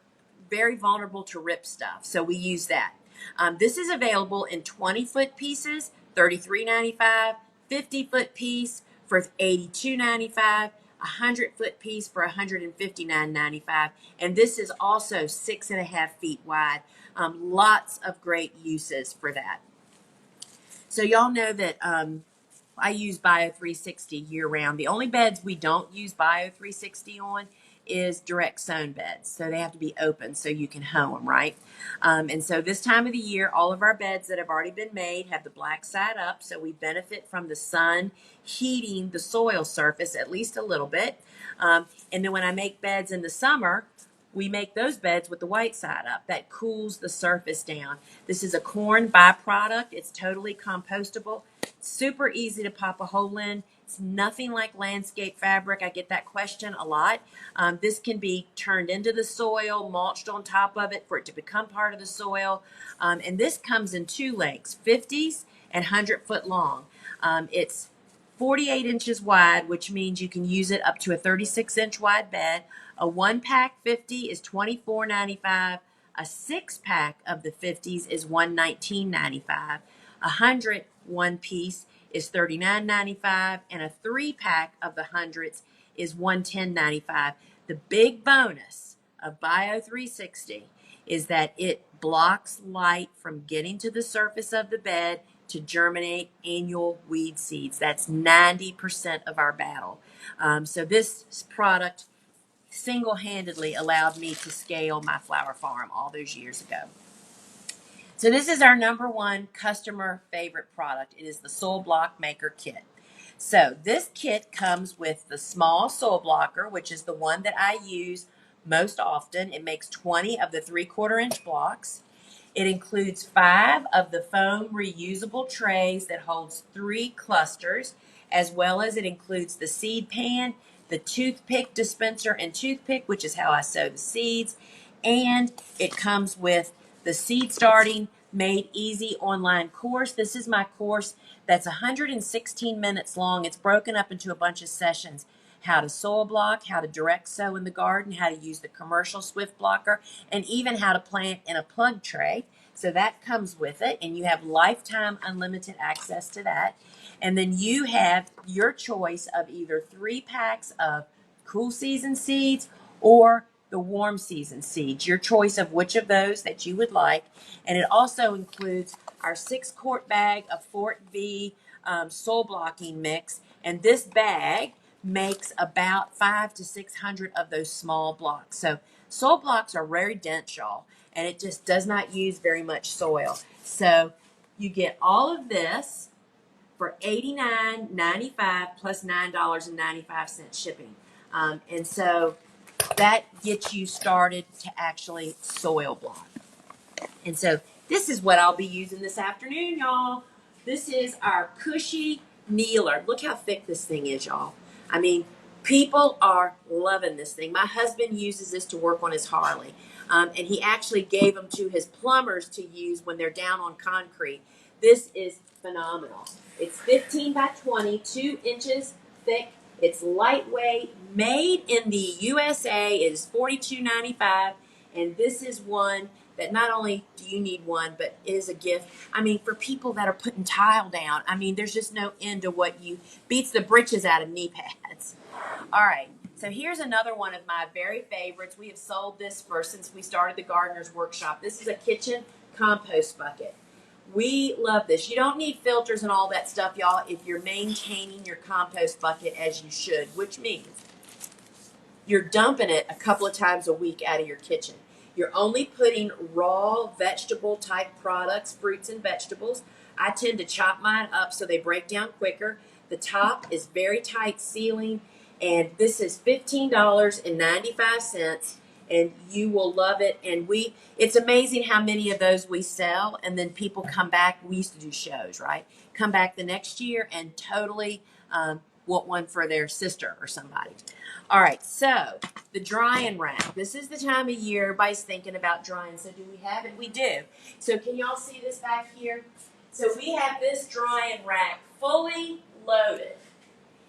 very vulnerable to rip stuff. So we use that. This is available in 20-foot pieces, $33.95, 50-foot piece for $82.95, a 100-foot piece for $159.95, and this is also 6.5 feet wide. Lots of great uses for that. So y'all know that I use Bio 360 year round. The only beds we don't use Bio 360 on is direct sown beds. So they have to be open so you can hoe them, right? And so this time of the year, all of our beds that have already been made have the black side up. So we benefit from the sun heating the soil surface at least a little bit. And then when I make beds in the summer, we make those beds with the white side up. That cools the surface down. This is a corn byproduct. It's totally compostable. Super easy to pop a hole in. It's nothing like landscape fabric. I get that question a lot. This can be turned into the soil, mulched on top of it for it to become part of the soil. And this comes in two lengths, 50s and 100-foot long. It's 48 inches wide, which means you can use it up to a 36-inch wide bed. A 1-pack 50 is $24.95. A 6-pack of the 50s is $119.95. A 100 one piece is $39.95, and a 3-pack of the hundreds is $110.95. The big bonus of Bio 360 is that it blocks light from getting to the surface of the bed to germinate annual weed seeds. That's 90% of our battle. So this product single-handedly allowed me to scale my flower farm all those years ago. So this is our number one customer favorite product. It is the Soil Block Maker Kit. So this kit comes with the small soil blocker, which is the one that I use most often. It makes 20 of the 3/4 inch blocks. It includes 5 of the foam reusable trays that holds 3 clusters, as well as it includes the seed pan, the toothpick dispenser and toothpick, which is how I sow the seeds, and it comes with the Seed Starting Made Easy online course. This is my course that's 116 minutes long. It's broken up into a bunch of sessions. How to soil block, how to direct sow in the garden, how to use the commercial Swift blocker, and even how to plant in a plug tray. So that comes with it, and you have lifetime unlimited access to that. And then you have your choice of either 3 packs of cool season seeds or the warm season seeds, your choice of which of those that you would like. And it also includes our 6-quart bag of Fort V soil blocking mix. And this bag makes about 500 to 600 of those small blocks. So soil blocks are very dense, y'all, and it just does not use very much soil. So you get all of this for $89.95 plus $9.95 shipping. And so that gets you started to actually soil block. And so this is what I'll be using this afternoon, y'all. This is our cushy kneeler. Look how thick this thing is, y'all. I mean, people are loving this thing. My husband uses this to work on his Harley. And he actually gave them to his plumbers to use when they're down on concrete. This is phenomenal. It's 15 by 20, 2 inches thick. It's lightweight, made in the USA. It is $42.95. And this is one that not only do you need one, but it is a gift. I mean, for people that are putting tile down, I mean, there's just no end to what you beats the britches out of knee pads. All right. So here's another one of my very favorites. We have sold this since we started the Gardener's Workshop. This is a kitchen compost bucket. We love this. You don't need filters and all that stuff, y'all, if you're maintaining your compost bucket as you should, which means you're dumping it a couple of times a week out of your kitchen. You're only putting raw vegetable type products, fruits and vegetables. I tend to chop mine up so they break down quicker. The top is very tight sealing, and this is $15.95, and you will love it. And it's amazing how many of those we sell, and then people come back. We used to do shows, right? Come back the next year and totally want one for their sister or somebody. All right, so the drying rack. This is the time of year everybody's thinking about drying. So do we have it? We do. So can y'all see this back here? So we have this drying rack fully loaded.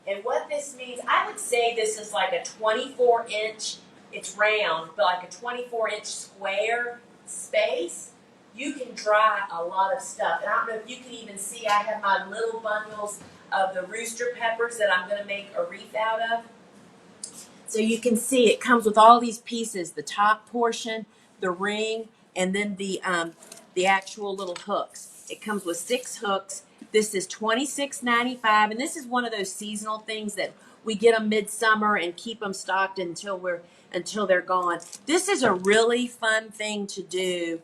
And what this means, I would say this is like a 24-inch, it's round, but like a 24-inch square space. You can dry a lot of stuff. And I don't know if you can even see, I have my little bundles of the rooster peppers that I'm going to make a wreath out of. So you can see it comes with all these pieces, the top portion, the ring, and then the actual little hooks. It comes with 6 hooks. This is $26.95, and this is one of those seasonal things that we get them midsummer and keep them stocked until they're gone. This is a really fun thing to do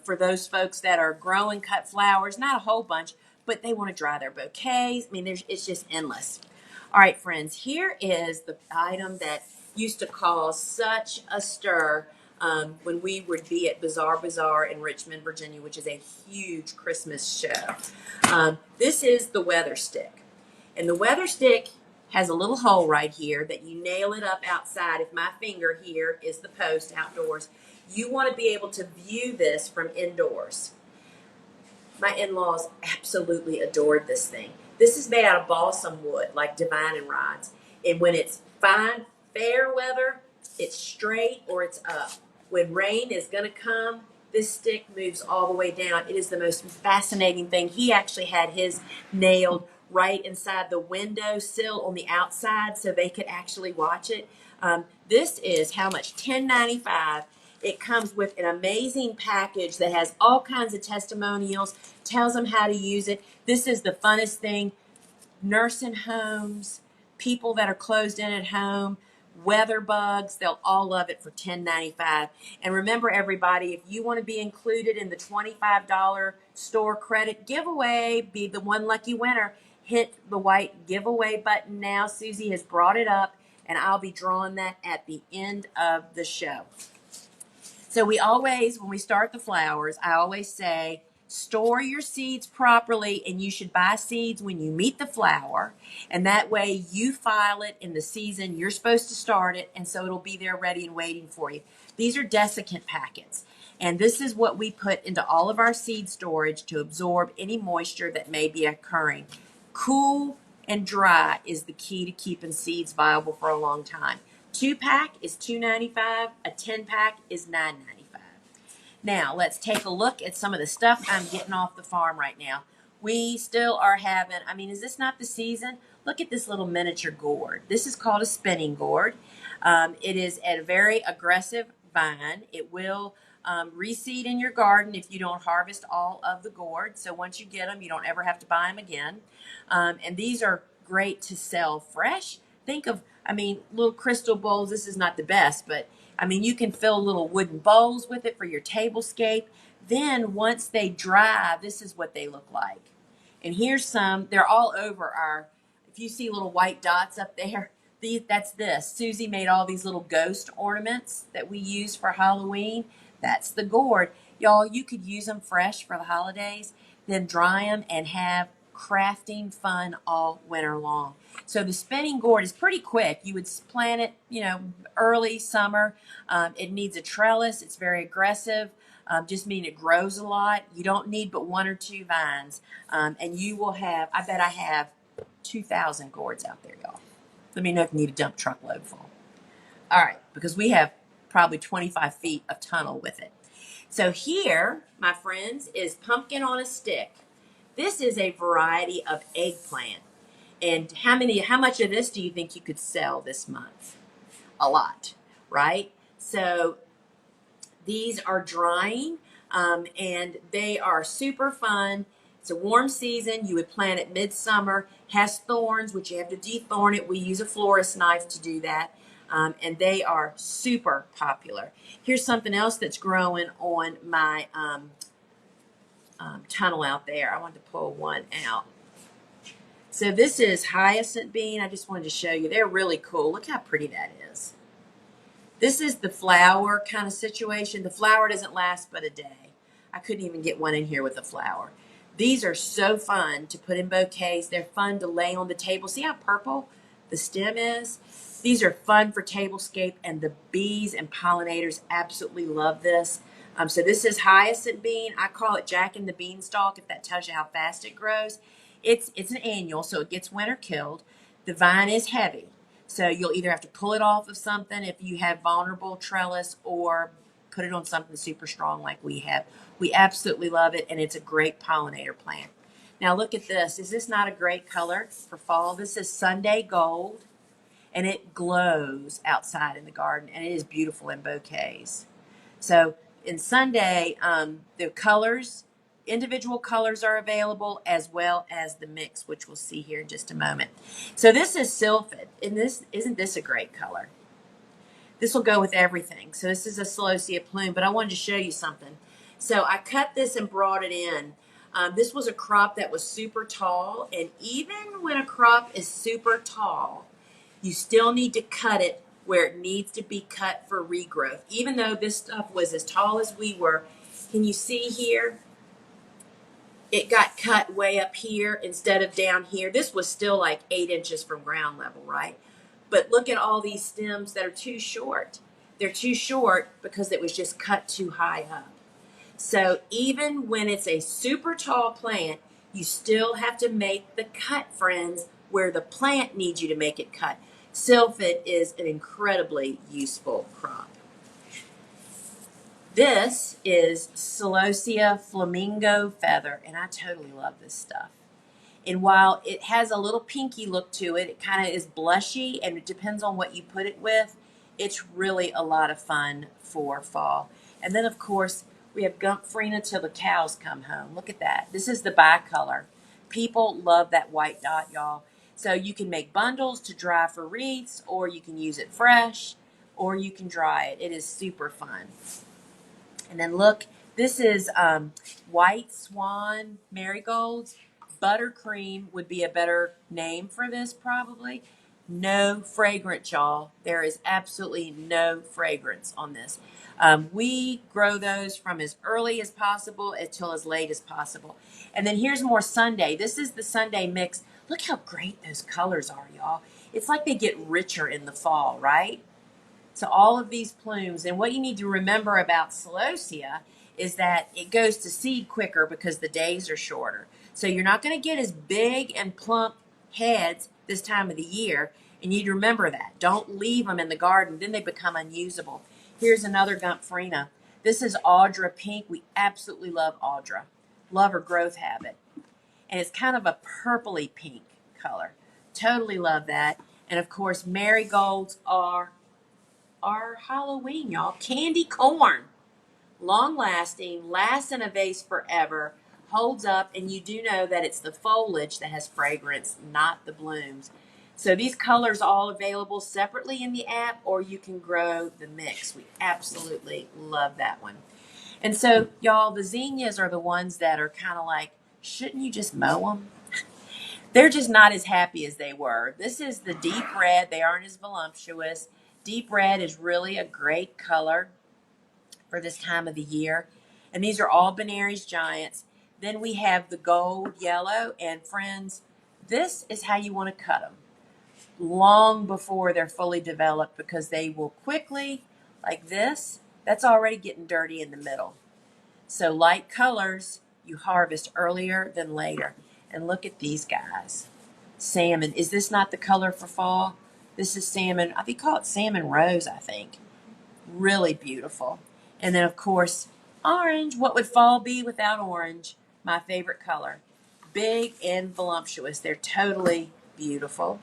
for those folks that are growing cut flowers, not a whole bunch, but they want to dry their bouquets. I mean, it's just endless. All right, friends, here is the item that used to cause such a stir when we would be at Bazaar in Richmond, Virginia, which is a huge Christmas show. This is the weather stick. And the weather stick has a little hole right here that you nail it up outside. If my finger here is the post outdoors, you want to be able to view this from indoors. My in-laws absolutely adored this thing. This is made out of balsam wood, like divine and rods. And when it's fine, fair weather, it's straight or it's up. When rain is going to come, this stick moves all the way down. It is the most fascinating thing. He actually had his nailed right inside the window sill on the outside so they could actually watch it. This is how much? $10.95. It comes with an amazing package that has all kinds of testimonials, tells them how to use it. This is the funnest thing. Nursing homes, people that are closed in at home, weather bugs, they'll all love it for $10.95. And remember, everybody, if you want to be included in the $25 store credit giveaway, be the one lucky winner, hit the white giveaway button now. Susie has brought it up, and I'll be drawing that at the end of the show. So we always, when we start the flowers, I always say, store your seeds properly, and you should buy seeds when you meet the flower. And that way you file it in the season you're supposed to start it, and so it'll be there ready and waiting for you. These are desiccant packets. And this is what we put into all of our seed storage to absorb any moisture that may be occurring. Cool and dry is the key to keeping seeds viable for a long time. 2-pack is $2.95. A 10-pack is $9.95. Now, let's take a look at some of the stuff I'm getting off the farm right now. We still are having, is this not the season? Look at this little miniature gourd. This is called a spinning gourd. It is a very aggressive vine. It will reseed in your garden if you don't harvest all of the gourd. So once you get them, you don't ever have to buy them again. And these are great to sell fresh. think of, little crystal bowls. This is not the best, but you can fill little wooden bowls with it for your tablescape. Then once they dry, this is what they look like. And here's some, they're all over if you see little white dots up there, that's this. Susie made all these little ghost ornaments that we use for Halloween. That's the gourd. Y'all, you could use them fresh for the holidays, then dry them and have crafting fun all winter long. So the spinning gourd is pretty quick. You would plant it, early summer. It needs a trellis. It's very aggressive. Just mean it grows a lot. You don't need but 1 or 2 vines. And you will have, I bet I have 2,000 gourds out there, y'all. Let me know if you need a dump truck load full. All right, because we have probably 25 feet of tunnel with it. So here, my friends, is pumpkin on a stick. This is a variety of eggplant. And how much of this do you think you could sell this month? A lot, right? So these are drying, and they are super fun. It's a warm season. You would plant it midsummer. Has thorns, which you have to dethorn it. We use a florist knife to do that. And they are super popular. Here's something else that's growing on my tunnel out there. I wanted to pull one out. So this is hyacinth bean. I just wanted to show you. They're really cool. Look how pretty that is. This is the flower kind of situation. The flower doesn't last but a day. I couldn't even get one in here with a flower. These are so fun to put in bouquets. They're fun to lay on the table. See how purple the stem is? These are fun for tablescape, and the bees and pollinators absolutely love this. So this is hyacinth bean. I call it Jack and the Beanstalk, if that tells you how fast it grows. It's an annual, so it gets winter killed. The vine is heavy, so you'll either have to pull it off of something if you have vulnerable trellis, or put it on something super strong like we have. We absolutely love it, and it's a great pollinator plant. Now look at this. Is this not a great color for fall? This is Sunday Gold, and it glows outside in the garden, and it is beautiful in bouquets. So in Sunday, the colors, individual colors are available, as well as the mix, which we'll see here in just a moment. So this is sylphid, and isn't this a great color? This will go with everything. So this is a celosia plume, but I wanted to show you something. So I cut this and brought it in. This was a crop that was super tall, and even when a crop is super tall, you still need to cut it where it needs to be cut for regrowth. Even though this stuff was as tall as we were, can you see here? It got cut way up here instead of down here. This was still like 8 inches from ground level, right? But look at all these stems that are too short. They're too short because it was just cut too high up. So even when it's a super tall plant, you still have to make the cut, friends, where the plant needs you to make it cut. Sylphid is an incredibly useful crop. This is Celosia flamingo feather, and I totally love this stuff. And while it has a little pinky look to it, it kind of is blushy, and it depends on what you put it with. It's really a lot of fun for fall. And then, of course, we have Gumphrena till the cows come home. Look at that. This is the bicolor. People love that white dot, y'all. So you can make bundles to dry for wreaths, or you can use it fresh, or you can dry it. It is super fun. And then look, this is white swan marigolds. Buttercream would be a better name for this, probably. No fragrance, y'all. There is absolutely no fragrance on this. We grow those from as early as possible until as late as possible. And then here's more Sunday. This is the Sunday mix. Look how great those colors are, y'all. It's like they get richer in the fall, right? So all of these plumes, and what you need to remember about celosia is that it goes to seed quicker because the days are shorter. So you're not going to get as big and plump heads this time of the year, and you need to remember that. Don't leave them in the garden, then they become unusable. Here's another Gumphrena. This is Audra Pink. We absolutely love Audra. Love her growth habit. And it's kind of a purpley pink color. Totally love that. And of course, marigolds are Halloween, y'all. Candy corn. Long lasting, lasts in a vase forever, holds up, and you do know that it's the foliage that has fragrance, not the blooms. So these colors all available separately in the app, or you can grow the mix. We absolutely love that one. And so, y'all, the zinnias are the ones that are kind of like, shouldn't you just mow them? They're just not as happy as they were. This is the deep red. They aren't as voluptuous. Deep red is really a great color for this time of the year. And these are all Benary's Giants. Then we have the gold yellow. And friends, this is how you want to cut them. Long before they're fully developed, because they will quickly, like this, that's already getting dirty in the middle. So light colors, you harvest earlier than later. And look at these guys. Salmon. Is this not the color for fall? This is salmon. I think call it salmon rose, I think. Really beautiful. And then, of course, orange. What would fall be without orange? My favorite color. Big and voluptuous. They're totally beautiful.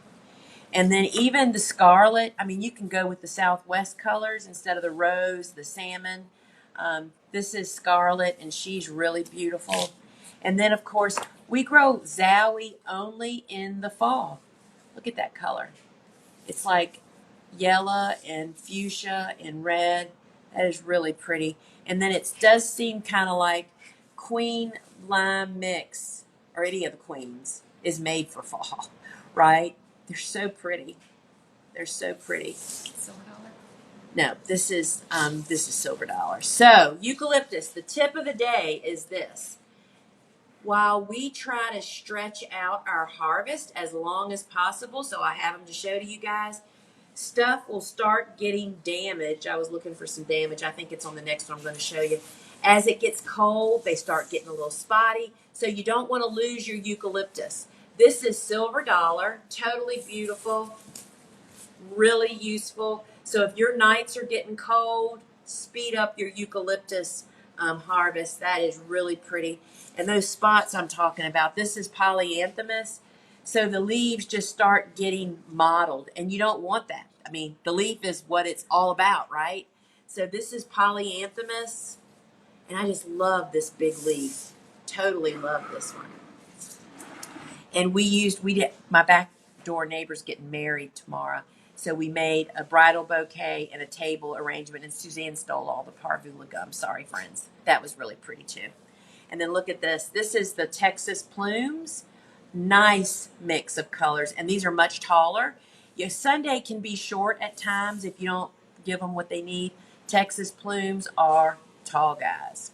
And then even the scarlet, I mean, you can go with the Southwest colors instead of the rose, the salmon. This is scarlet, and she's really beautiful. And then, of course, we grow zowie only in the fall. Look at that color. It's like yellow and fuchsia and red. That is really pretty. And then it does seem kind of like queen lime mix, or any of the queens, is made for fall, right? They're so pretty. They're so pretty. Silver dollar. No, this is silver dollar. So eucalyptus. The tip of the day is this. While we try to stretch out our harvest as long as possible, so I have them to show to you guys, stuff will start getting damaged. I was looking for some damage. I think it's on the next one I'm going to show you. As it gets cold, they start getting a little spotty. So you don't want to lose your eucalyptus. This is silver dollar, totally beautiful, really useful. So if your nights are getting cold, speed up your eucalyptus harvest. That is really pretty. And those spots I'm talking about, this is polyanthemus. So the leaves just start getting mottled, and you don't want that. I mean, the leaf is what it's all about, right? So this is polyanthemus, and I just love this big leaf. Totally love this one. And my back door neighbor's getting married tomorrow. So we made a bridal bouquet and a table arrangement, and Suzanne stole all the parvula gum. Sorry, friends. That was really pretty, too. And then look at this. This is the Texas plumes. Nice mix of colors. And these are much taller. Sunday can be short at times if you don't give them what they need. Texas plumes are tall guys.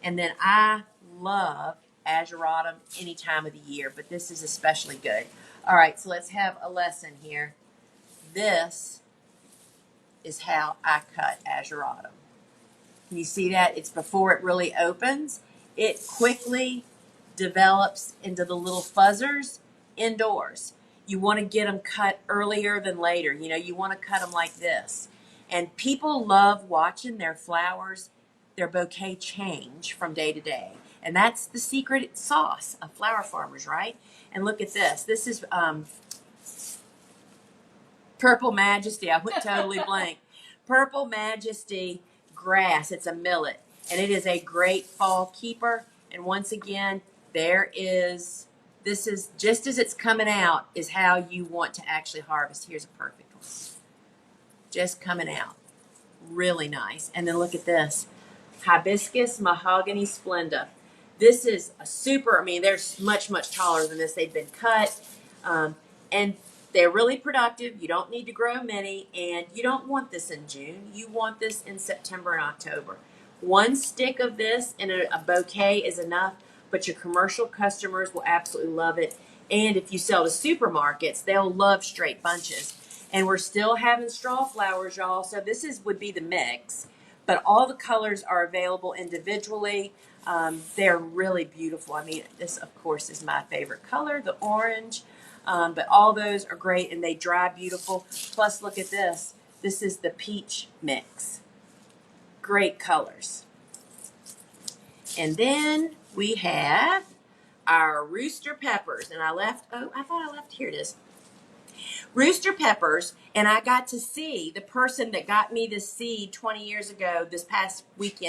And then I love ageratum any time of the year, but this is especially good. All right, so let's have a lesson here. This is how I cut ageratum. Can you see that? It's before it really opens. It quickly develops into the little fuzzers indoors. You want to get them cut earlier than later. You know, you want to cut them like this. And people love watching their flowers, their bouquet change from day to day. And that's the secret sauce of flower farmers, right? And look at this. This is Purple Majesty. I went totally blank. Purple Majesty grass. It's a millet. And it is a great fall keeper. And once again, this is just as it's coming out is how you want to actually harvest. Here's a perfect one. Just coming out. Really nice. And then look at this. Hibiscus Mahogany Splenda. This is a super, they're much, much taller than this. They've been cut. And they're really productive. You don't need to grow many. And you don't want this in June. You want this in September and October. One stick of this in a bouquet is enough, but your commercial customers will absolutely love it. And if you sell to supermarkets, they'll love straight bunches. And we're still having straw flowers, y'all. So would be the mix. But all the colors are available individually. They're really beautiful. This, of course, is my favorite color, the orange. But all those are great, and they dry beautiful. Plus, look at this. This is the peach mix. Great colors. And then we have our rooster peppers. And here it is. Rooster peppers, and I got to see the person that got me this seed 20 years ago this past week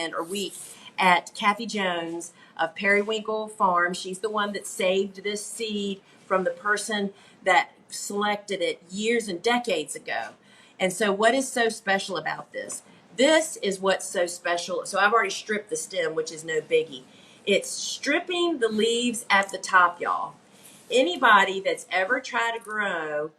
at Kathy Jones of Periwinkle Farm. She's the one that saved this seed from the person that selected it years and decades ago. And so what is so special about this? This is what's so special. So I've already stripped the stem, which is no biggie. It's stripping the leaves at the top, y'all. Anybody that's ever tried to grow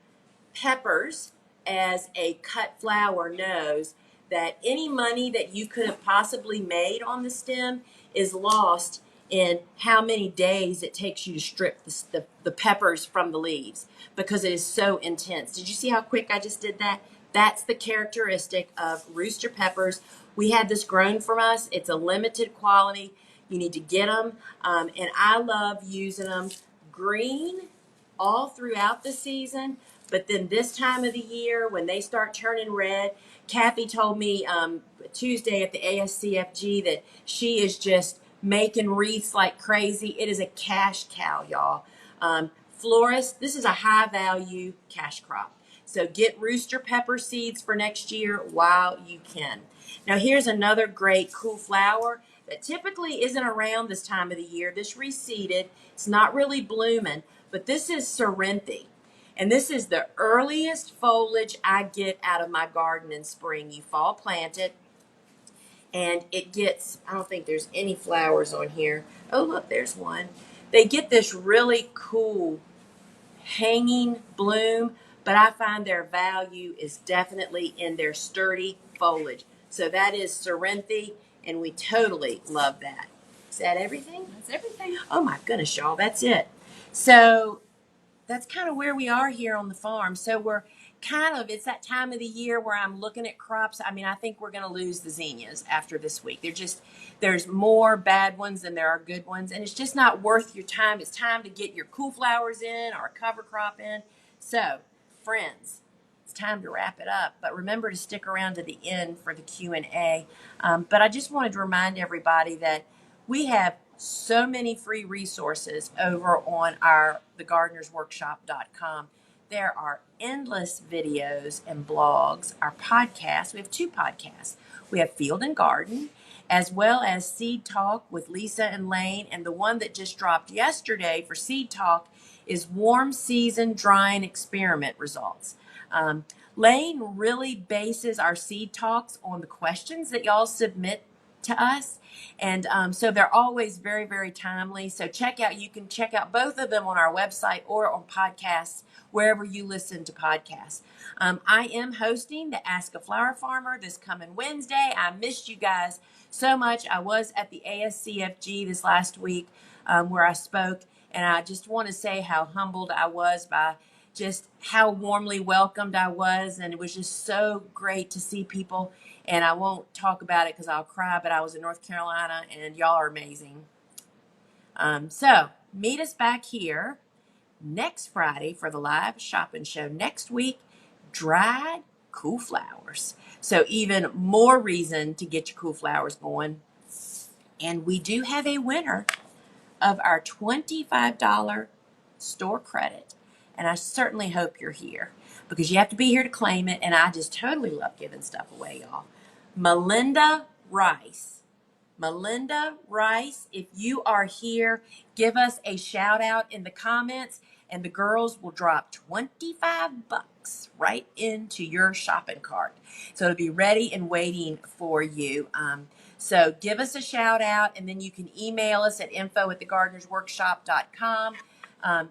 peppers as a cut flower knows that any money that you could have possibly made on the stem is lost in how many days it takes you to strip the peppers from the leaves because it is so intense. Did you see how quick I just did that? That's the characteristic of rooster peppers. We had this grown from us. It's a limited quality. You need to get them. And I love using them green all throughout the season. But then this time of the year, when they start turning red, Kathy told me Tuesday at the ASCFG that she is just making wreaths like crazy. It is a cash cow, y'all. Florist, this is a high value cash crop. So get rooster pepper seeds for next year while you can. Now here's another great cool flower that typically isn't around this time of the year. This reseeded. It's not really blooming, but this is Sorrenthe. And this is the earliest foliage I get out of my garden in spring. You fall plant it, and it gets, I don't think there's any flowers on here. Oh, look, there's one. They get this really cool hanging bloom, but I find their value is definitely in their sturdy foliage. So that is Sorrenthe, and we totally love that. Is that everything? That's everything. Oh my goodness, y'all, that's it. So that's kind of where we are here on the farm. So we're kind of, it's that time of the year where I'm looking at crops. I mean, I think we're going to lose the zinnias after this week. There's more bad ones than there are good ones. And it's just not worth your time. It's time to get your cool flowers in or a cover crop in. So, friends, it's time to wrap it up. But remember to stick around to the end for the Q&A. But I just wanted to remind everybody that we have so many free resources over on thegardenersworkshop.com. There are endless videos and blogs, our podcasts. We have 2 podcasts. We have Field and Garden, as well as Seed Talk with Lisa and Lane. And the one that just dropped yesterday for Seed Talk is Warm Season Drying Experiment Results. Lane really bases our Seed Talks on the questions that y'all submit to us. And so they're always very, very timely. So you can check out both of them on our website or on podcasts, wherever you listen to podcasts. I am hosting the Ask a Flower Farmer this coming Wednesday. I missed you guys so much. I was at the ASCFG this last week where I spoke, and I just want to say how humbled I was by just how warmly welcomed I was. And it was just so great to see people. And I won't talk about it because I'll cry, but I was in North Carolina, and y'all are amazing. So meet us back here next Friday for the live shopping show. Next week, dried cool flowers. So even more reason to get your cool flowers going. And we do have a winner of our $25 store credit. And I certainly hope you're here because you have to be here to claim it. And I just totally love giving stuff away, y'all. Melinda Rice. Melinda Rice, if you are here, give us a shout out in the comments and the girls will drop $25 right into your shopping cart. So it'll be ready and waiting for you. So give us a shout out, and then you can email us at info@thegardenersworkshop.com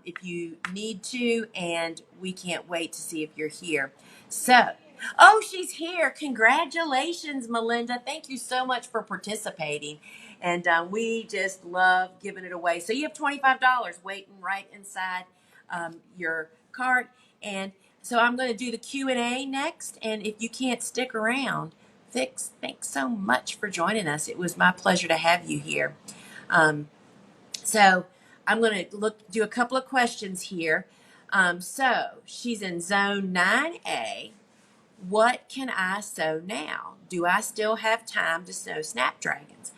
if you need to, and we can't wait to see if you're here. So, oh, she's here. Congratulations, Melinda. Thank you so much for participating. And we just love giving it away. So you have $25 waiting right inside your cart. And so I'm going to do the Q&A next. And if you can't stick around, thanks so much for joining us. It was my pleasure to have you here. So I'm going to do a couple of questions here. So she's in zone 9A. What can I sow now? Do I still have time to sow snapdragons?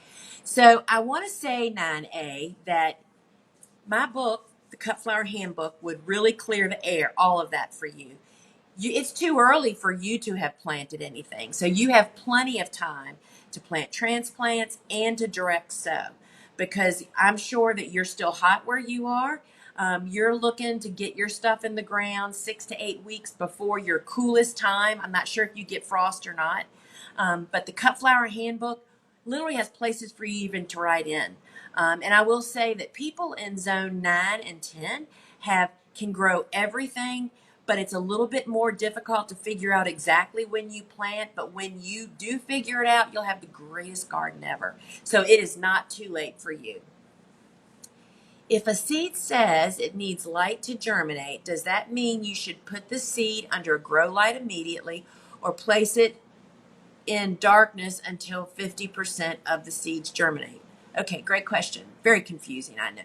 So I want to say 9A that my book, the Cut Flower Handbook, would really clear the air, all of that for you. It's too early for you to have planted anything. So you have plenty of time to plant transplants and to direct sow because I'm sure that you're still hot where you are. You're looking to get your stuff in the ground 6 to 8 weeks before your coolest time. I'm not sure if you get frost or not, but the Cut Flower Handbook literally has places for you even to write in. And I will say that people in zone 9 and 10 can grow everything, but it's a little bit more difficult to figure out exactly when you plant. But when you do figure it out, you'll have the greatest garden ever. So it is not too late for you. If a seed says it needs light to germinate, does that mean you should put the seed under a grow light immediately or place it in darkness until 50% of the seeds germinate? Okay, great question. Very confusing, I know.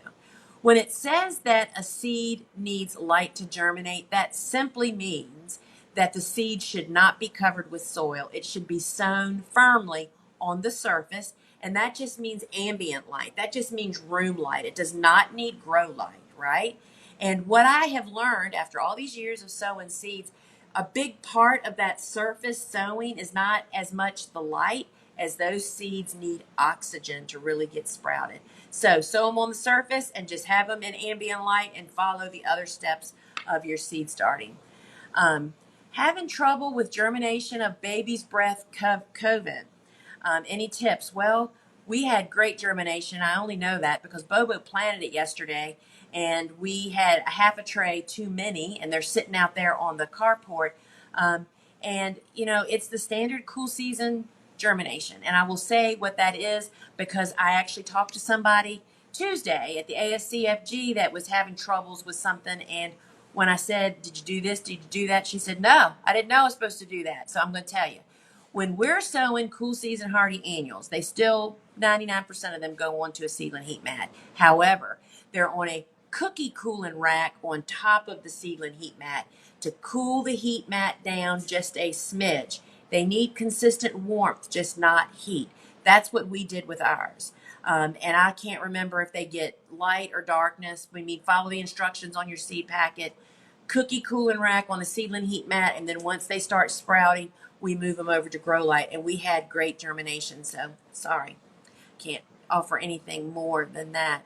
When it says that a seed needs light to germinate, that simply means that the seed should not be covered with soil. It should be sown firmly on the surface, and that just means ambient light. That just means room light. It does not need grow light, right? And what I have learned after all these years of sowing seeds, a big part of that surface sowing is not as much the light as those seeds need oxygen to really get sprouted. So sow them on the surface and just have them in ambient light and follow the other steps of your seed starting. Having trouble with germination of baby's breath COVID. Any tips? Well, we had great germination. I only know that because Bobo planted it yesterday, and we had a half a tray too many, and they're sitting out there on the carport. And, you know, it's the standard cool season germination. And I will say what that is because I actually talked to somebody Tuesday at the ASCFG that was having troubles with something. And when I said, did you do this? Did you do that? She said, no, I didn't know I was supposed to do that. So I'm going to tell you. When we're sowing cool season hardy annuals, they still, 99% of them go onto a seedling heat mat. However, they're on a cookie cooling rack on top of the seedling heat mat to cool the heat mat down just a smidge. They need consistent warmth, just not heat. That's what we did with ours. And I can't remember if they get light or darkness. We mean follow the instructions on your seed packet. Cookie cooling rack on the seedling heat mat, and then once they start sprouting, we move them over to grow light, and we had great germination. So sorry, can't offer anything more than that.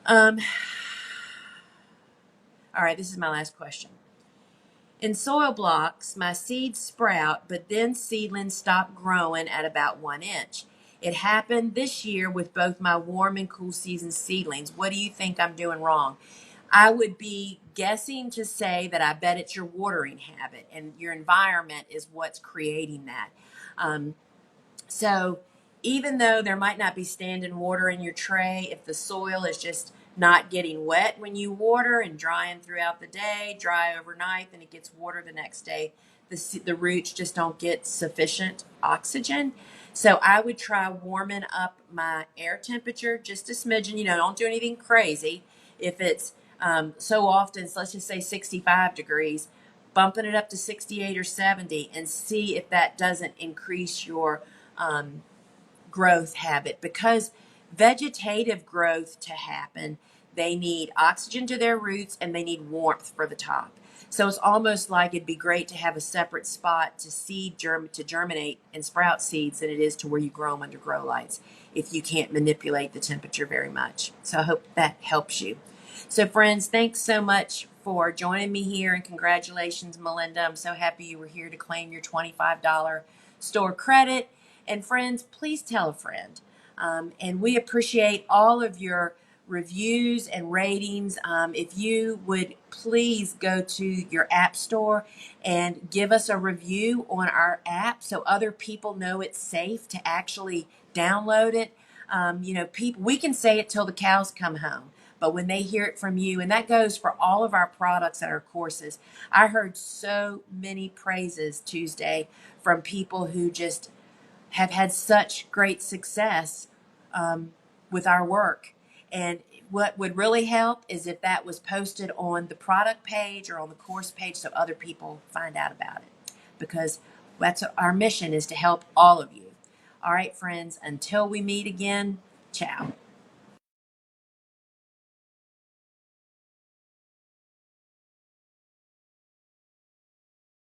All right, this is my last question. In soil blocks, my seeds sprout, but then seedlings stop growing at about 1 inch. It happened this year with both my warm and cool season seedlings. What do you think I'm doing wrong? I would be guessing to say that I bet it's your watering habit, and your environment is what's creating that. So even though there might not be standing water in your tray, if the soil is just not getting wet when you water and drying throughout the day, dry overnight, then it gets water the next day, the roots just don't get sufficient oxygen. So I would try warming up my air temperature just a smidgen. You know, don't do anything crazy. If it's so often, so let's just say 65 degrees, bumping it up to 68 or 70 and see if that doesn't increase your growth habit. Because vegetative growth to happen, they need oxygen to their roots and they need warmth for the top. So it's almost like it'd be great to have a separate spot to germinate and sprout seeds than it is to where you grow them under grow lights if you can't manipulate the temperature very much. So I hope that helps you. So friends, thanks so much for joining me here, and congratulations, Melinda. I'm so happy you were here to claim your $25 store credit. And friends, please tell a friend. And we appreciate all of your reviews and ratings. If you would please go to your app store and give us a review on our app so other people know it's safe to actually download it. You know, people, we can say it till the cows come home, but when they hear it from you, and that goes for all of our products and our courses. I heard so many praises Tuesday from people who just have had such great success with our work. And what would really help is if that was posted on the product page or on the course page so other people find out about it, because that's our mission, is to help all of you. All right, friends, until we meet again, ciao.